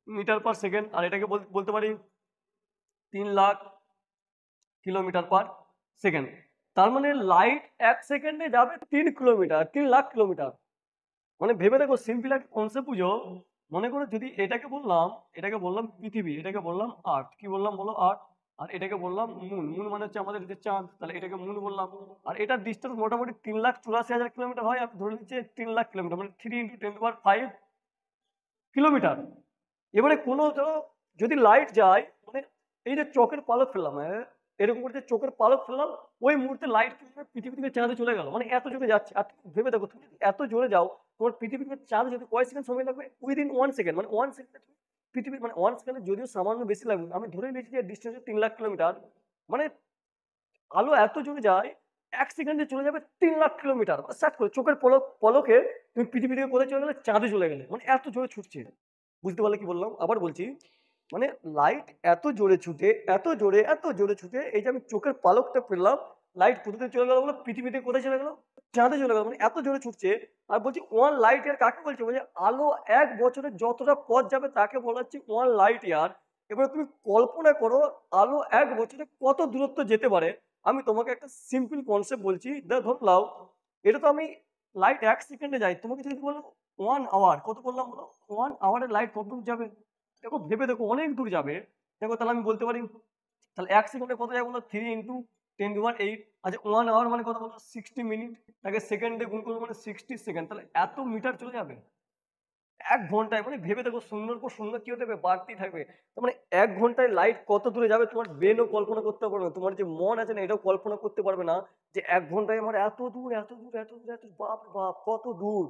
মিটার পার সেকেন্ড। আর এটাকে বলতে পারি 3 লাখ কিলোমিটার পার সেকেন্ড। তার মানে লাইট 1 সেকেন্ডে যাবে 3 কিলোমিটার, 3 লাখ কিলোমিটার। মানে ভেবে দেখো, সিম্পল একটা কনসেপ্ট বুঝো। মনে করো যদি এটাকে বললাম পৃথিবী, এটাকে বললাম আর্থ, কি বললাম বলো আর্থ, আর এটাকে বললাম মুন। মুন মানে হচ্ছে আমাদের যে চাঁদ, তাহলে এটাকে মুন বললাম। আর এটার ডিস্টেন্স মোটামুটি 3,84,000 কিলোমিটার হয়। আমি ধরে নিচ্ছি 3 লাখ কিলোমিটার, মানে 3 × 10⁵ কিলোমিটার। এবারে যদি লাইট যায়, মানে এই যে চোখের পালক ফেললাম, হ্যাঁ, এরকম করে যে চোখের পালক ফেললাম, ওই মুহূর্তে লাইট পৃথিবী থেকে চাঁদে চলে গেল, মানে এত জোরে যাচ্ছে। আর তুমি ভেবে দেখো, তুমি যদি এত জোরে যাও, তোমার পৃথিবী থেকে চাঁদে যেতে কয় সেকেন্ড সময় লাগবে? উইদিন 1 সেকেন্ড, মানে 1 সেকেন্ড পৃথিবী, মানে 1 সেকেন্ডে যদিও সামান্য বেশি লাগবে, আমি ধরে নিয়েছি যে ডিস্টেন্স 3 লাখ কিলোমিটার। মানে আলো এত জোরে যায়, 1 সেকেন্ডে চলে যাবে 3 লাখ কিলোমিটার। স্টার্ট করে চোখের পলকে তুমি পৃথিবী থেকে কোথায় চলে গেলে? চাঁদে চলে গেলে, মানে এত জোরে ছুটছে। বুঝতে পারলে কি বললাম? আবার বলছি, মানে লাইট এত জোরে ছুটে, এত জোরে ছুটে, এই যে আমি চোখের পালকটা ফেললাম, লাইট কোথাতে চলে গেল বলো? পৃথিবী থেকে কোথায় চলে গেল? চাঁদে চলে গেল, মানে এত জোরে ছুটছে। আর বলছি 1 লাইট ইয়ার কাকে বলছে? বলছে আলো 1 বছরে যতটা পথ যাবে তাকে বলা হচ্ছে 1 লাইট ইয়ার। এবার তুমি কল্পনা করো, আলো 1 বছরে কত দূরত্ব যেতে পারে। আমি তোমাকে একটা সিম্পল কনসেপ্ট বলছি, ধর নাও, এটা তো আমি লাইট 1 সেকেন্ডে যাই, তোমাকে যদি বলো 1 আওয়ার, কত বললাম বলো? 1 আওয়ারের লাইট কত দূর যাবে? দেখো ভেবে দেখো, অনেক দূর যাবে। দেখো তাহলে আমি বলতে পারি, তাহলে 1 সেকেন্ডে কত যাবে বলো? 3 × 10⁸। আচ্ছা 1 আওয়ার মানে কত বলো? 60 মিনিট। তাকে সেকেন্ডে গুণ করবো মানে 60 সেকেন্ড, তাহলে এত মিটার চলে যাবে 1 ঘন্টায়। মানে ভেবে দেখো, শূন্যর পর শূন্য কি হতে হবে? বাড়তেই থাকবে। তার মানে 1 ঘন্টায় লাইট কত দূরে যাবে, তোমার ব্রেনও কল্পনা করতে পারবে না, তোমার যে মন আছে না এটাও কল্পনা করতে পারবে না, যে 1 ঘন্টায় আমার এত দূর, এত দূর, এত দূর, এত বাপ রে বাপ, কত দূর,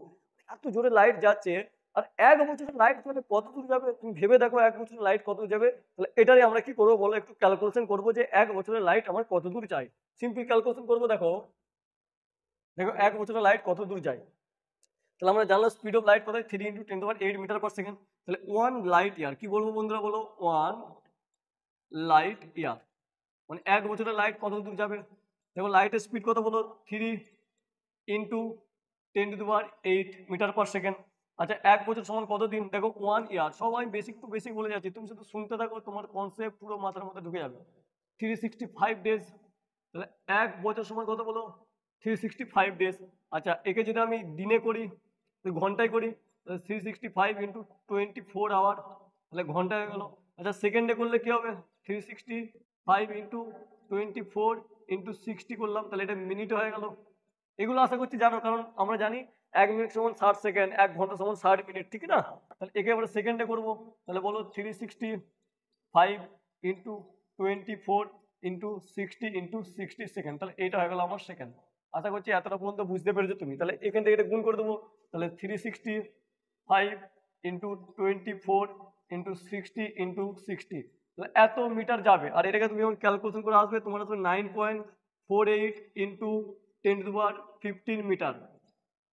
এত জোরে লাইট যাচ্ছে। আর 1 বছরের লাইট মানে কত দূর যাবে তুমি ভেবে দেখো, 1 বছরের লাইট কত দূর যাবে। তাহলে এটারই আমরা কি করবো বলো? একটু ক্যালকুলেশন করবো যে 1 বছরের লাইট আমার কত দূর যায়। সিম্পল ক্যালকুলেশন করবো। দেখো দেখো 1 বছরের লাইট কত দূর যায়। তাহলে আমরা জানলাম স্পিড অফ লাইট কত? 3 × 10⁸ তাহলে 1 লাইট ইয়ার, কি বলবো বন্ধুরা বলো? 1 লাইট ইয়ার, মানে 1 বছরের লাইট কত দূর যাবে? দেখো লাইটের স্পিড কত বলো? 3 × 10⁸ আচ্ছা 1 বছর সমান কত দিন? দেখো 1 ইয়ার, সবাই বেসিক টু বেসিক বলে যাচ্ছি, তুমি শুধু শুনতে থাকো, তোমার কনসেপ্ট পুরো মাথার মধ্যে ঢুকে যাবে। 365 ডেজ, তাহলে 1 বছর সমান কত বলো? 365 ডেজ। আচ্ছা একে যদি আমি দিনে করি, ঘন্টায় করি, 365 × 24 আওয়ার, তাহলে ঘন্টা হয়ে গেল। আচ্ছা সেকেন্ডে করলে কি হবে? 365 × 24 × 60 করলাম, তাহলে এটা মিনিট হয়ে গেল। এগুলো আশা করছি জানো, কারণ আমরা জানি 1 মিনিট সমান 60 সেকেন্ড, 1 ঘন্টা সমান 60 মিনিট, ঠিক না? তাহলে একে আমরা সেকেন্ডে করবো, তাহলে বলো 365 × 24 × 60 তাহলে এটা হয়ে গেল আমার সেকেন্ড। আশা করছি এতটা পর্যন্ত বুঝতে পেরেছো তুমি। তাহলে এখান থেকে এটা গুণ করে দেবো, তাহলে 365 × 24 × 60 তাহলে এত মিটার যাবে। আর এটাকে তুমি যখন ক্যালকুলেশন করে আসবে, তোমার আসবে 9.48 × 10⁻15 মিটার।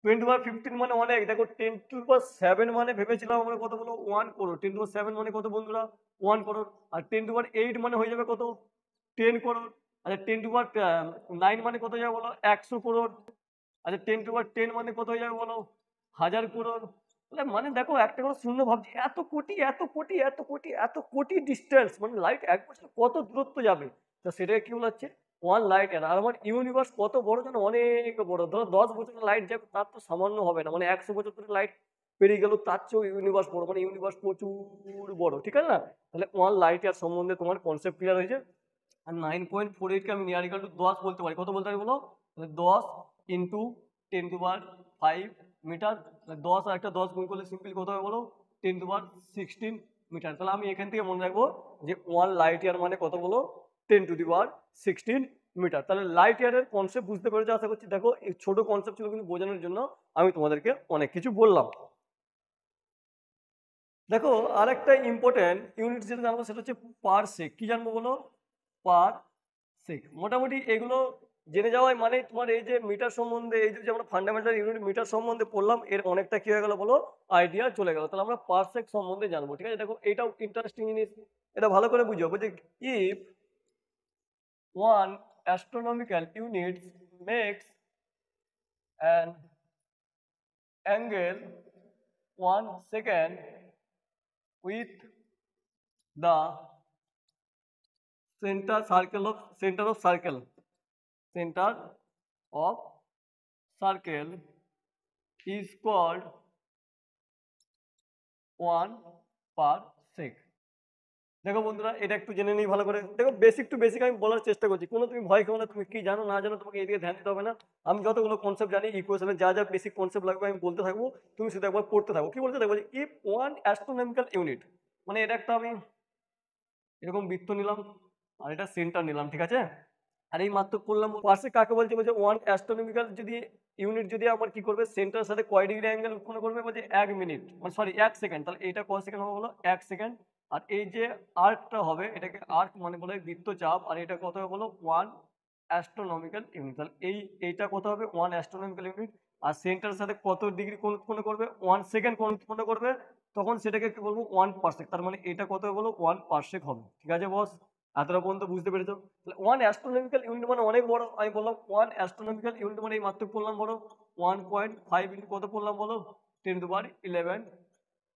10⁻15 মানে অনেক। দেখো 10⁻7 মানে ভেবেছিলাম আমরা কত বলো? 1 করোড়। 10⁻7 মানে কত বন্ধুরা? 1 করোড়। আর 10⁻8 মানে হয়ে যাবে কত? 10 করোড়। আচ্ছা 10⁻9 মানে কত যাবে বলো? 100 করোড়। আচ্ছা 10⁻10 মানে কত হয়ে যাবে বলো? 1000 করোড়। তাহলে মানে দেখো, একটা করে শূন্য ভাবছি, এত কোটি, এত কোটি, এত কোটি, এত কোটি ডিস্টেন্স, মানে লাইট 1 বছর কত দূরত্ব যাবে। তো সেটাকে কি বলা হচ্ছে? 1 লাইট ইয়ার। আর আমার ইউনিভার্স কত বড় জানো? অনেক বড়। ধরো 10 বছরের লাইট যাবে, তার তো সামান্য হবে না, মানে 100 বছর ধরে লাইট পেরিয়ে গেল, তার চেয়েও ইউনিভার্স বড়, মানে ইউনিভার্স প্রচুর বড়, ঠিক আছে না? তাহলে 1 লাইট ইয়ার সম্বন্ধে তোমার কনসেপ্ট ক্লিয়ার হয়েছে। আর 9.48 কে আমি নিয়ার ইকুয়াল টু 10 বলতে পারি। কত বলতে পারি বলো? তাহলে 10 × 10⁻5 মিটার। 10 আর একটা 10 গুণ করলে সিম্পল কত হবে বলো? 10⁻16 মিটার। তাহলে আমি এখান থেকে মনে রাখবো যে 1 লাইট ইয়ার মানে কত বলো? 10⁻16 মিটার। তাহলে লাইট ইয়ারের কনসেপ্ট বুঝতে পেরেছো আশা করছি। দেখো এই ছোট কনসেপ্ট ছিল, কিন্তু বোঝানোর জন্য আমি তোমাদেরকে অনেক কিছু বললাম। দেখো আর একটা ইম্পর্টেন্ট ইউনিট যেটা জানবো, সেটা হচ্ছে পার সেক। কি জানবো বলো? পার সেক। মোটামুটি এগুলো জেনে যাওয়াই মানে তোমার এই যে মিটার সম্বন্ধে, এই যে আমরা ফান্ডামেন্টাল ইউনিট মিটার সম্বন্ধে পড়লাম, এর অনেকটা কি হয়ে গেল বলো? আইডিয়া চলে গেল। তাহলে আমরা পার সেক সম্বন্ধে জানবো, ঠিক আছে? দেখো এটাও ইন্টারেস্টিং জিনিস, এটা ভালো করে বুঝো। বলছে if one astronomical unit makes an angle 1 second with the center of circle is called 1/sec। দেখো বন্ধুরা, এটা একটু জেনে নিই ভালো করে। দেখো, বেসিক টু বেসিক আমি বলার চেষ্টা করছি, কোনো তুমি ভয় খেও না। তুমি কি জানো না জানো তোমাকে এদিকে ধ্যান দিতে হবে না। আমি যতগুলো কনসেপ্ট জানি, ইকুয়েশনের যা যা বেসিক কনসেপ্ট লাগবে আমি বলতে থাকবো, তুমি শুধু একবার পড়তে থাকো। কি বলতে থাকবো, ইফ ওয়ান অ্যাস্ট্রোনমিক্যাল ইউনিট, মানে এটা একটা আমি এরকম বৃত্ত নিলাম আর এটা সেন্টার নিলাম, ঠিক আছে। আর এই মাত্র করলাম পাশে কাকে বলছে, বলছে ওয়ান অ্যাস্ট্রোনমিক্যাল যদি ইউনিট যদি আমার কি করবে, সেন্টারের সাথে কয় ডিগ্রি অ্যাঙ্গেল উৎপন্ন করবে, বলছে 1 মিনিট, মানে সরি 1 সেকেন্ড। তাহলে এটা কয় সেকেন্ড হবে বলো, 1 সেকেন্ড। আর এই যে আর্কটা হবে, এটাকে আর্ক মানে বলে বৃত্তচাপ, আর এটা কত হবে বলো, 1 অ্যাস্ট্রোনমিক্যাল ইউনিট। তাহলে এইটা কত হবে, 1 অ্যাস্ট্রোনমিক্যাল ইউনিট। আর সেন্টারের সাথে কত ডিগ্রি কোণ উৎপন্ন করবে, 1 সেকেন্ড কোণ উৎপন্ন করবে, তখন সেটাকে কি বলবো, 1/sec। তার মানে এটা কত হবে বলো, 1/sec হবে। ঠিক আছে বস, এতটা পর্যন্ত বুঝতে পেরেছো। তাহলে 1 অ্যাস্ট্রোনমিক্যাল ইউনিট মানে অনেক বড়। আমি বললাম 1 অ্যাস্ট্রোনমিক্যাল ইউনিট মানে এই মাত্র পড়লাম বড়, 1.5 ইন্টু কত পড়লাম বলো, 10⁻11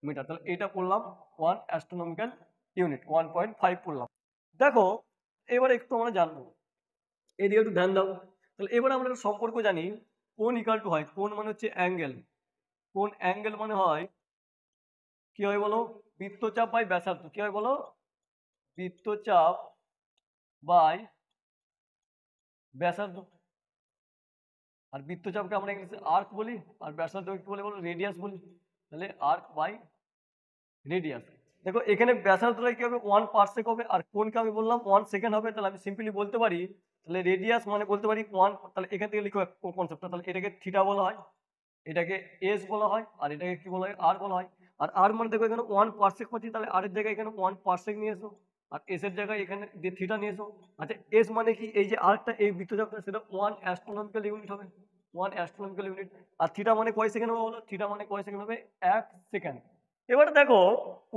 মিটার। তাহলে এটা পড়লাম 1 অ্যাস্ট্রোনমিক্যাল ইউনিট, 1.5 পড়লাম। দেখো, এবারে একটু আমরা জানবো, এদিকে একটু ধ্যান দাও। তাহলে এবারে আমরা একটা সম্পর্ক জানি, কোণ ইকাল টু হয়, কোণ মানে হচ্ছে অ্যাঙ্গেল, কোণ অ্যাঙ্গেল মানে হয় কি হয় বলো, বৃত্তচাপ বাই ব্যাসার্ধ। কি হয় বলো, বৃত্তচাপ বাই ব্যাসার্ধ। আর বৃত্তচাপকে আমরা ইংলিশে আর্ক বলি, আর ব্যাসার্ধকে কি বলে বলো, রেডিয়াস বলি। তাহলে আর্ক বাই রেডিয়াস। দেখো এখানে ব্যাসার্ধটা কি হবে, 1/sec হবে, আর কোণকে আমি বললাম 1 সেকেন্ড হবে। তাহলে আমি সিম্পলি বলতে পারি, তাহলে রেডিয়াস মানে বলতে পারি 1। তাহলে এখান থেকে লিখো কনসেপ্টটা, তাহলে এটাকে থিটা বলা হয়, এটাকে এস বলা হয়, আর এটাকে কি বলা হয়, আর বলা হয়। আর আর মানে দেখো এখানে 1/sec পাচ্ছি, তাহলে আর এর জায়গায় এখানে 1/sec নিয়ে এসো, আর এস এর জায়গায় এখানে যে থিটা নিয়ে এসো। আচ্ছা, এস মানে কি, এই যে আর্কটা এই বৃত্তচাপটা সেটা 1 অ্যাস্ট্রোনমিক্যাল ইউনিট হবে, 1 অ্যাস্ট্রোনমিক্যাল ইউনিট। আর থিটা মানে কয় সেকেন্ড হবে বলো, থিটা মানে কয় সেকেন্ড হবে, 1 সেকেন্ড। এবার দেখো,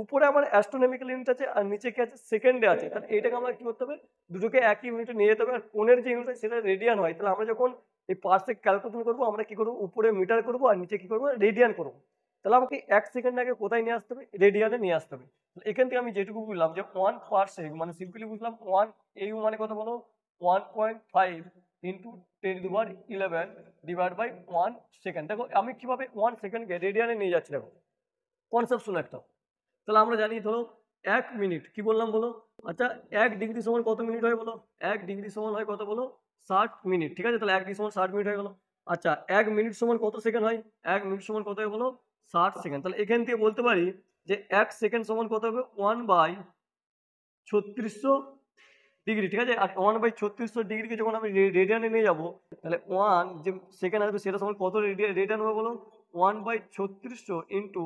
উপরে আমার অ্যাস্ট্রোনমিক্যাল ইউনিট আছে আর নিচে কি আছে, সেকেন্ডে আছে। তাহলে এটাকে আমরা কি করতে হবে, দুটোকে একই ইউনিটে নিয়ে যেতে হবে। আর কোণের যে ইউনিট সেটা রেডিয়ান হয়। তাহলে আমরা যখন এই পার্সেক ক্যালকুলেশন করবো, আমরা কি করবো, উপরে মিটার করবো আর নিচে কি করবো, রেডিয়ান করবো। তাহলে আমাকে 1 সেকেন্ড আগে কোথায় নিয়ে আসতে হবে, রেডিয়ানে নিয়ে আসতে হবে। এখান থেকে আমি যেটুকু বুঝলাম যে 1/sec মানে সিম্পলি বুঝলাম 1 মানে কত বলো, 1.5 ইন্টু 10⁻11 ডিভাইড বাই 1 সেকেন্ড। দেখো আমি কিভাবে 1 সেকেন্ডকে রেডিয়ানে নিয়ে যাচ্ছি, দেখো কনসেপ্ট শুনে একটা। তাহলে আমরা জানি, ধরো 1 মিনিট কি বললাম বলো, আচ্ছা 1 ডিগ্রি সমান কত মিনিট হয় বলো, 1 ডিগ্রি সমান হয় কত বলো, 60 মিনিট। ঠিক আছে, তাহলে 1 ডিগ্রি সমান 60 মিনিট হয়ে গেল। আচ্ছা 1 মিনিট সমান কত সেকেন্ড হয়, 1 মিনিট সমান কত হয় বলো, 60 সেকেন্ড। তাহলে এখান থেকে বলতে পারি যে 1 সেকেন্ড সমান কত হবে, 1/3600 ডিগ্রি। ঠিক আছে, আর 1/3600 ডিগ্রিকে যখন আমি রেডিয়ানে নিয়ে যাবো, তাহলে 1 যে সেকেন্ড আসবে সেটা সমান কত রেডিয়ান হবে বলো, 1/3600 ইন্টু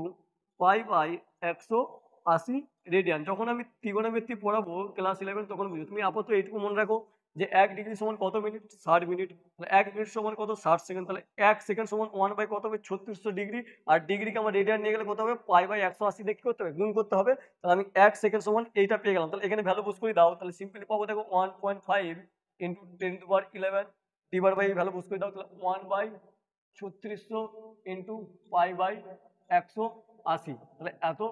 পাই/180 রেডিয়ান। যখন আমি ত্রিগোণমিতি পড়াবো ক্লাস 11 তখন বুঝো। তুমি আপাতত এইটুকু মনে রাখো যে 1 ডিগ্রি সমান কত মিনিট, 60 মিনিট। তাহলে 1 মিনিট সমান কত, 60 সেকেন্ড। তাহলে 1 সেকেন্ড সমান 1/কত হবে, 3600 ডিগ্রি। আর ডিগ্রিকে আমার রেডিয়ান নিয়ে গেলে কত হবে, পাই/180 দিয়ে কি করতে হবে, গুণ করতে হবে। তাহলে আমি 1 সেকেন্ড সমান এইটা পেয়ে গেলাম। তাহলে এখানে ভ্যালু পুশ করে দাও, তাহলে সিম্পলি পাবো দেখো 1.5 into 10⁻11 divide by value push করে দাও, তাহলে 1/3600 ইন্টু পাই/180। তাহলে এত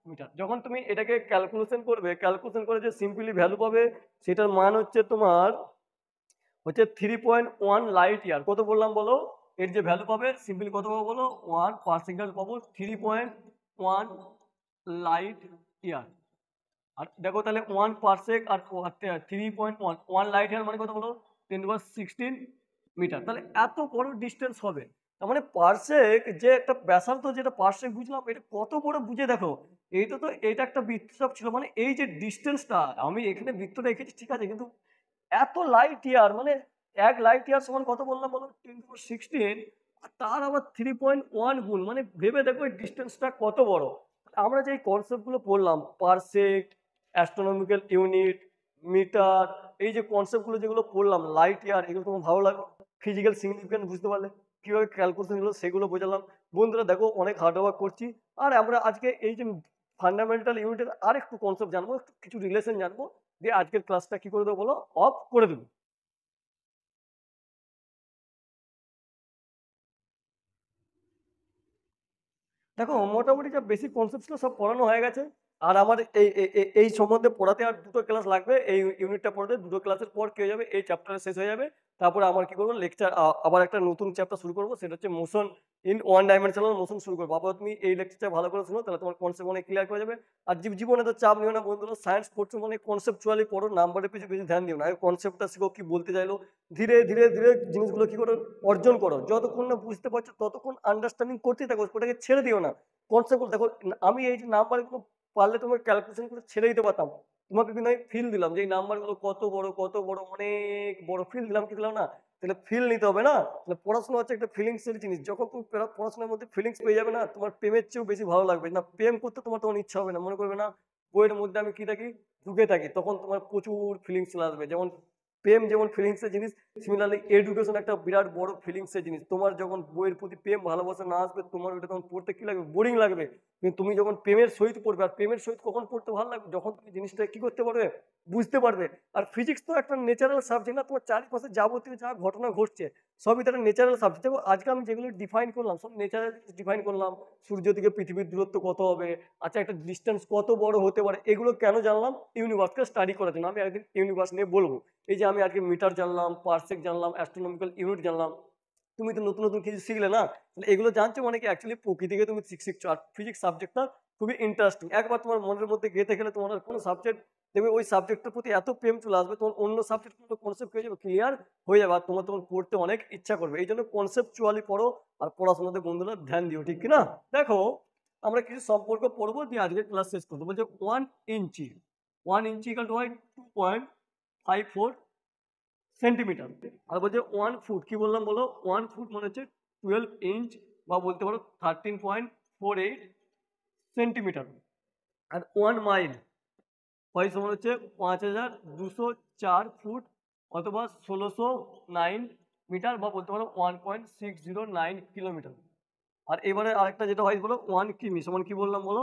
মিটার। যখন তুমি এটাকে ক্যালকুলেশন করবে, ক্যালকুলেশন করে যে সিম্পলি ভ্যালু পাবে, সেটার মান হচ্ছে তোমার 3.1 লাইট ইয়ার। কত বললাম বলো, এর যে ভ্যালু পাবে সিম্পলি কত পাবো বলো, 1/সেকেন্ড পাবো 3.1 লাইট ইয়ার। আর দেখো তাহলে 1/sec আর 3.1 লাইট ইয়ার মানে কত বলো, 10⁻16 মিটার। তাহলে এত বড় ডিস্টেন্স হবে। তার মানে পারসেক যে একটা ব্যাসার্ধ, যেটা পারসেক বুঝলাম, এটা কত বড় বুঝে দেখো। এইটা তো, এটা একটা বৃত্তচাপ ছিল, মানে এই যে ডিস্টেন্সটা, আমি এখানে বৃত্তটা এঁকেছি ঠিক আছে, কিন্তু এত লাইট ইয়ার মানে 1 লাইট ইয়ার সমান কত বললাম বলো, 10⁻16। আর তার আবার 3.1 গুণ, মানে ভেবে দেখো এই ডিস্টেন্সটা কত বড়। আমরা যে কনসেপ্টগুলো পড়লাম, পারসেক, অ্যাস্ট্রোনমিক্যাল ইউনিট, মিটার, এই যে কনসেপ্টগুলো যেগুলো পড়লাম, লাইট ইয়ার, এগুলো তোমার ভালো লাগলো, ফিজিক্যাল সিগনিফিকেন্স বুঝতে পারলে, কিভাবে ক্যালকুলেশন গুলো সেগুলো বোঝালাম। বন্ধুরা দেখো অনেক হার্ডওয়ার্ক করছি, আর আমরা আজকে এই যে ফান্ডামেন্টাল ইউনিটের আর একটু কনসেপ্ট জানবো, একটু কিছু রিলেশন জানবো, দিয়ে আজকের ক্লাসটা কি করে দেবো বলো, অফ করে দেবো। দেখো মোটামুটি যা বেসিক কনসেপ্ট ছিল সব পড়ানো হয়ে গেছে। আর আমার এই সম্বন্ধে পড়াতে আর দুটো ক্লাস লাগবে, এই ইউনিটটা পড়াতে দুটো ক্লাসের পর কি হয়ে যাবে, এই চ্যাপ্টার শেষ হয়ে যাবে। তারপরে আমার কি করবো লেকচার আবার একটা নতুন চ্যাপ্টার শুরু করবো, সেটা হচ্ছে motion in one dimensional motion শুরু করবো। আবার তুমি এই লেকচারটা ভালো করে শোনো, তাহলে তোমার কনসেপ্ট অনেক ক্লিয়ার করে যাবে। আর জীবনে তো চাপ নিও না বন্ধুরা, সায়েন্স পড়ছো মানে কনসেপচুয়ালি পড়ো, নাম্বারের পিছু বেশি ধ্যান দিও না, আগে কনসেপ্টটা শিখো কি বলতে চাইলো, ধীরে ধীরে ধীরে জিনিসগুলো কি করো অর্জন করো, যতক্ষণ না বুঝতে পারছো ততক্ষণ আন্ডারস্ট্যান্ডিং করতেই থাকো, ওটাকে ছেড়ে দিও না। কনসেপ্ট দেখো, আমি এই যে নাম্বারগুলো পারলে তোমার ক্যালকুলেশন করে ছেড়ে দিতে পারতাম, তোমাকে কিন্তু আমি ফিল দিলাম যে এই নাম্বারগুলো কত বড় অনেক বড়, ফিল দিলাম কি দিলাম না? তাহলে ফিল নিতে হবে না? তাহলে পড়াশোনা হচ্ছে একটা ফিলিংস এর জিনিস, যখন তুমি পড়াশোনার মধ্যে ফিলিংস পেয়ে যাবে না, তোমার প্রেমের চেয়েও বেশি ভালো লাগবে না, প্রেম করতে তোমার তখন ইচ্ছা হবে না, মনে করবে না বইয়ের মধ্যে আমি কি থাকি, ঢুকে থাকি, তখন তোমার প্রচুর ফিলিংস চলে আসবে। যেমন প্রেম যেমন ফিলিংস এর জিনিস, সিমিলারলি এডুকেশন একটা বিরাট বড় ফিলিংস এর জিনিস। তোমার যখন বইয়ের প্রতি প্রেম ভালোবাসা না আসবে, তোমার ওটা তখন পড়তে কি লাগবে, বোরিং লাগবে। কিন্তু তুমি যখন প্রেমের সহিত পড়বে, আর প্রেমের সহিত কখন পড়তে ভালো লাগবে, যখন তুমি জিনিসটা কি করতে পারবে, বুঝতে পারবে। আর ফিজিক্স তো একটা ন্যাচারাল সাবজেক্ট না, তোমার চারিপাশে যাবতীয় যা ঘটনা ঘটছে সবই তো একটা ন্যাচারাল সাবজেক্ট। দেখো আজকে আমি যেগুলো ডিফাইন করলাম সব ন্যাচারাল ডিফাইন করলাম, সূর্য থেকে পৃথিবীর দূরত্ব কত হবে, আচ্ছা একটা ডিস্টেন্স কত বড় হতে পারে, এগুলো কেন জানলাম, ইউনিভার্সকে স্টাডি করার জন্য। আমি একদিন ইউনিভার্স নিয়ে বলবো, এই যে আমি আজকে মিটার জানলাম, পারসেক জানলাম, অ্যাস্ট্রোনমিক্যাল ইউনিট জানলাম, তুমি তো নতুন নতুন কিছু শিখলে না, তাহলে এগুলো জানছো মানে কি অ্যাকচুয়ালি প্রকৃতিকে তুমি শিখছো। আর ফিজিক্স সাবজেক্টটা খুবই ইন্টারেস্টিং, একবার তোমার মনের মধ্যে গেঁথে গেলে তোমার আর কোনো সাবজেক্ট দেখবে ওই সাবজেক্টের প্রতি এত প্রেম চলে আসবে, তোমার অন্য সাবজেক্টগুলো কনসেপ্ট হয়ে যাবে ক্লিয়ার হয়ে যাবে, আর তোমার তখন পড়তে অনেক ইচ্ছা করবে। এই জন্য কনসেপ্টচুয়ালি পড়ো, আর পড়াশোনাতে বন্ধুরা ধ্যান দিও, ঠিক কিনা? দেখো আমরা কিছু সম্পর্ক পড়বো দিয়ে আজকে ক্লাস শেষ করবো। বলছে 1 ইঞ্চি, 1 ইঞ্চি ইকাল টু হয় 2.54 সেন্টিমিটার। আর বলছে 1 ফুট, কি বললাম বলো, 1 ফুট মানে হচ্ছে 12 ইঞ্চ, বা বলতে পারো 13.48 সেন্টিমিটার। আর 1 মাইল হয় সমান হচ্ছে 5204 ফুট, অথবা 1609 মিটার, বা বলতে পারো 1.609 কিলোমিটার। আর এবারে আরেকটা যেটা হয় বলো, 1 কিমি সমান কি বললাম বলো,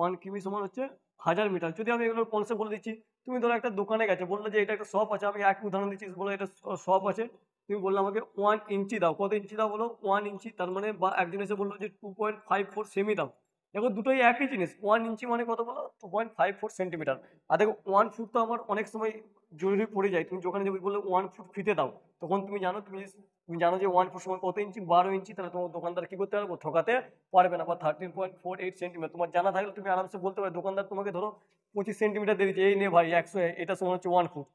1 কিমি সমান হচ্ছে 1000 মিটার। যদি আমি এগুলোর কনসেপ্ট বলে দিচ্ছি, তুমি ধরো একটা দোকানে গেছে, বললো যে এটা একটা শপ আছে, আমি এক উদাহরণ দিচ্ছি, বলো এটা শপ আছে, তুমি বললো আমাকে 1 ইঞ্চি দাও, কত ইঞ্চি দাও বলো, 1 ইঞ্চি, তার মানে বা একজন এসে বললো যে 2.54 সেমি দাও। দেখো দুটোই একই জিনিস, 1 ইঞ্চি মানে কত বলো, 2.54 সেন্টিমিটার। আর দেখো 1 ফুট তো আমার অনেক সময় জরুরি পড়ে যায়, তুমি যখন যদি বললো 1 ফুট ফিতে দাও, তখন তুমি জানো, তুমি জানো যে 1 ফুট সমান কত ইঞ্চি, 12 ইঞ্চি, তাহলে তোমার দোকানদার কি করতে পারবো, ঠকাতে পারবে না। বা 13.48 সেন্টিমিটার তোমার জানা থাকলে তুমি আরামসে বলতে পারবে, দোকানদার তোমাকে ধরো 25 সেন্টিমিটার দিয়ে দিচ্ছে, এই নে ভাই 100, এটা সমান হচ্ছে 1 ফুট।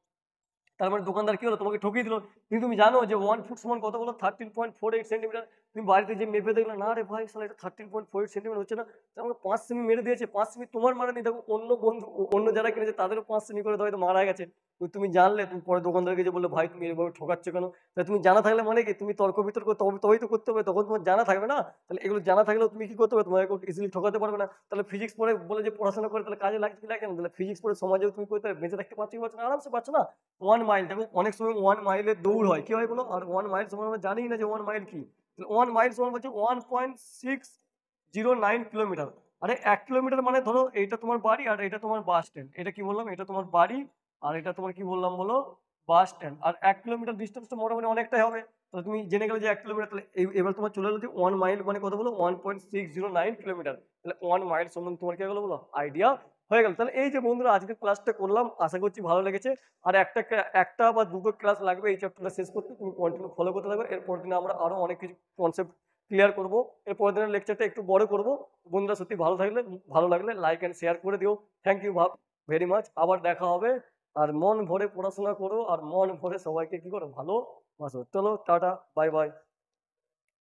তার মানে দোকানদার কি হলো, তোমাকে ঠকিয়ে দিল। কিন্তু তুমি জানো যে 1 ফুট সমান কত বলো, 13.48 সেন্টিমিটার। তুমি বাড়িতে যে মেপে দেখলে, না রে ভাই সালা এটা 13.48 সেন্টিমিটার হচ্ছে না, তো আমাকে 5 সেমি মেরে দিয়েছে, 5 সেমি তোমার মারা নেই, দেখো অন্য বন্ধু অন্য যারা কিনেছে তাদেরও 5 সেমি করে হয়তো মারা গেছে। তো তুমি জানলে, তুমি পরে দোকানদারকে যে বললে ভাই তুমি এভাবে ঠকাচ্ছ কেন, তাই তুমি জানা থাকলে মানে কি তুমি তর্ক বিতর্ক তবেই তো করতে হবে, তখন তোমার জানা থাকবে না। তাহলে এগুলো জানা থাকলেও তুমি কি করতে হবে, তোমাকে ইজিলি ঠকাতে পারবে না। তাহলে ফিজিক্স পড়ে বলে যে পড়াশোনা করে তাহলে কাজে লাগছে কি লাগে না, তাহলে ফিজিক্স পড়ে সমাজেও তুমি করতে বেঁচে থাকতে পারছো কি পারছো না, আরামসে পারছো না। 1 মাইল, দেখো অনেক সময় 1 মাইলের দৌড় হয়, কি হয় বলো, আর 1 মাইল সমান আমরা জানি না যে 1 মাইল কি। 1 মাইল সমান হচ্ছে 1.609 কিলোমিটার। আরে 1 কিলোমিটার মানে ধরো এইটা তোমার বাড়ি আর এটা তোমার বাস স্ট্যান্ড, এটা কি বললাম, এটা তোমার বাড়ি আর এটা তোমার কি বললাম বলো, বাস স্ট্যান্ড। আর 1 কিলোমিটার ডিস্টেন্স তো মোটামুটি অনেকটাই হবে। তো তুমি জেনে গেলে যে 1 কিলোমিটার, তাহলে এবার তোমার চলে এলো যে 1 মাইল মানে কত বলো, 1.609 কিলোমিটার। তাহলে 1 মাইল সমান তোমার কি হলো বলো, আইডিয়া হয়ে গেল। তাহলে এই যে বন্ধুরা আজকে ক্লাসটা করলাম, আশা করছি ভালো লেগেছে। আর একটা বা দুটো ক্লাস লাগবে এই চ্যাপ্টারটা শেষ করতে, তুমি কন্টিনিউ ফলো করতে থাকবে। এরপর দিনে আমরা আরো অনেক কিছু কনসেপ্ট ক্লিয়ার করবো। এরপর দিনের লেকচারটা একটু বড় করবো। বন্ধুরা সত্যি ভালো লাগলে লাইক অ্যান্ড শেয়ার করে দিও। থ্যাংক ইউ ভেরি মাচ, আবার দেখা হবে। আর মন ভরে পড়াশোনা করো, আর মন ভরে সবাইকে কি করো, ভালোবাসো। চলো টাটা, বাই বাই।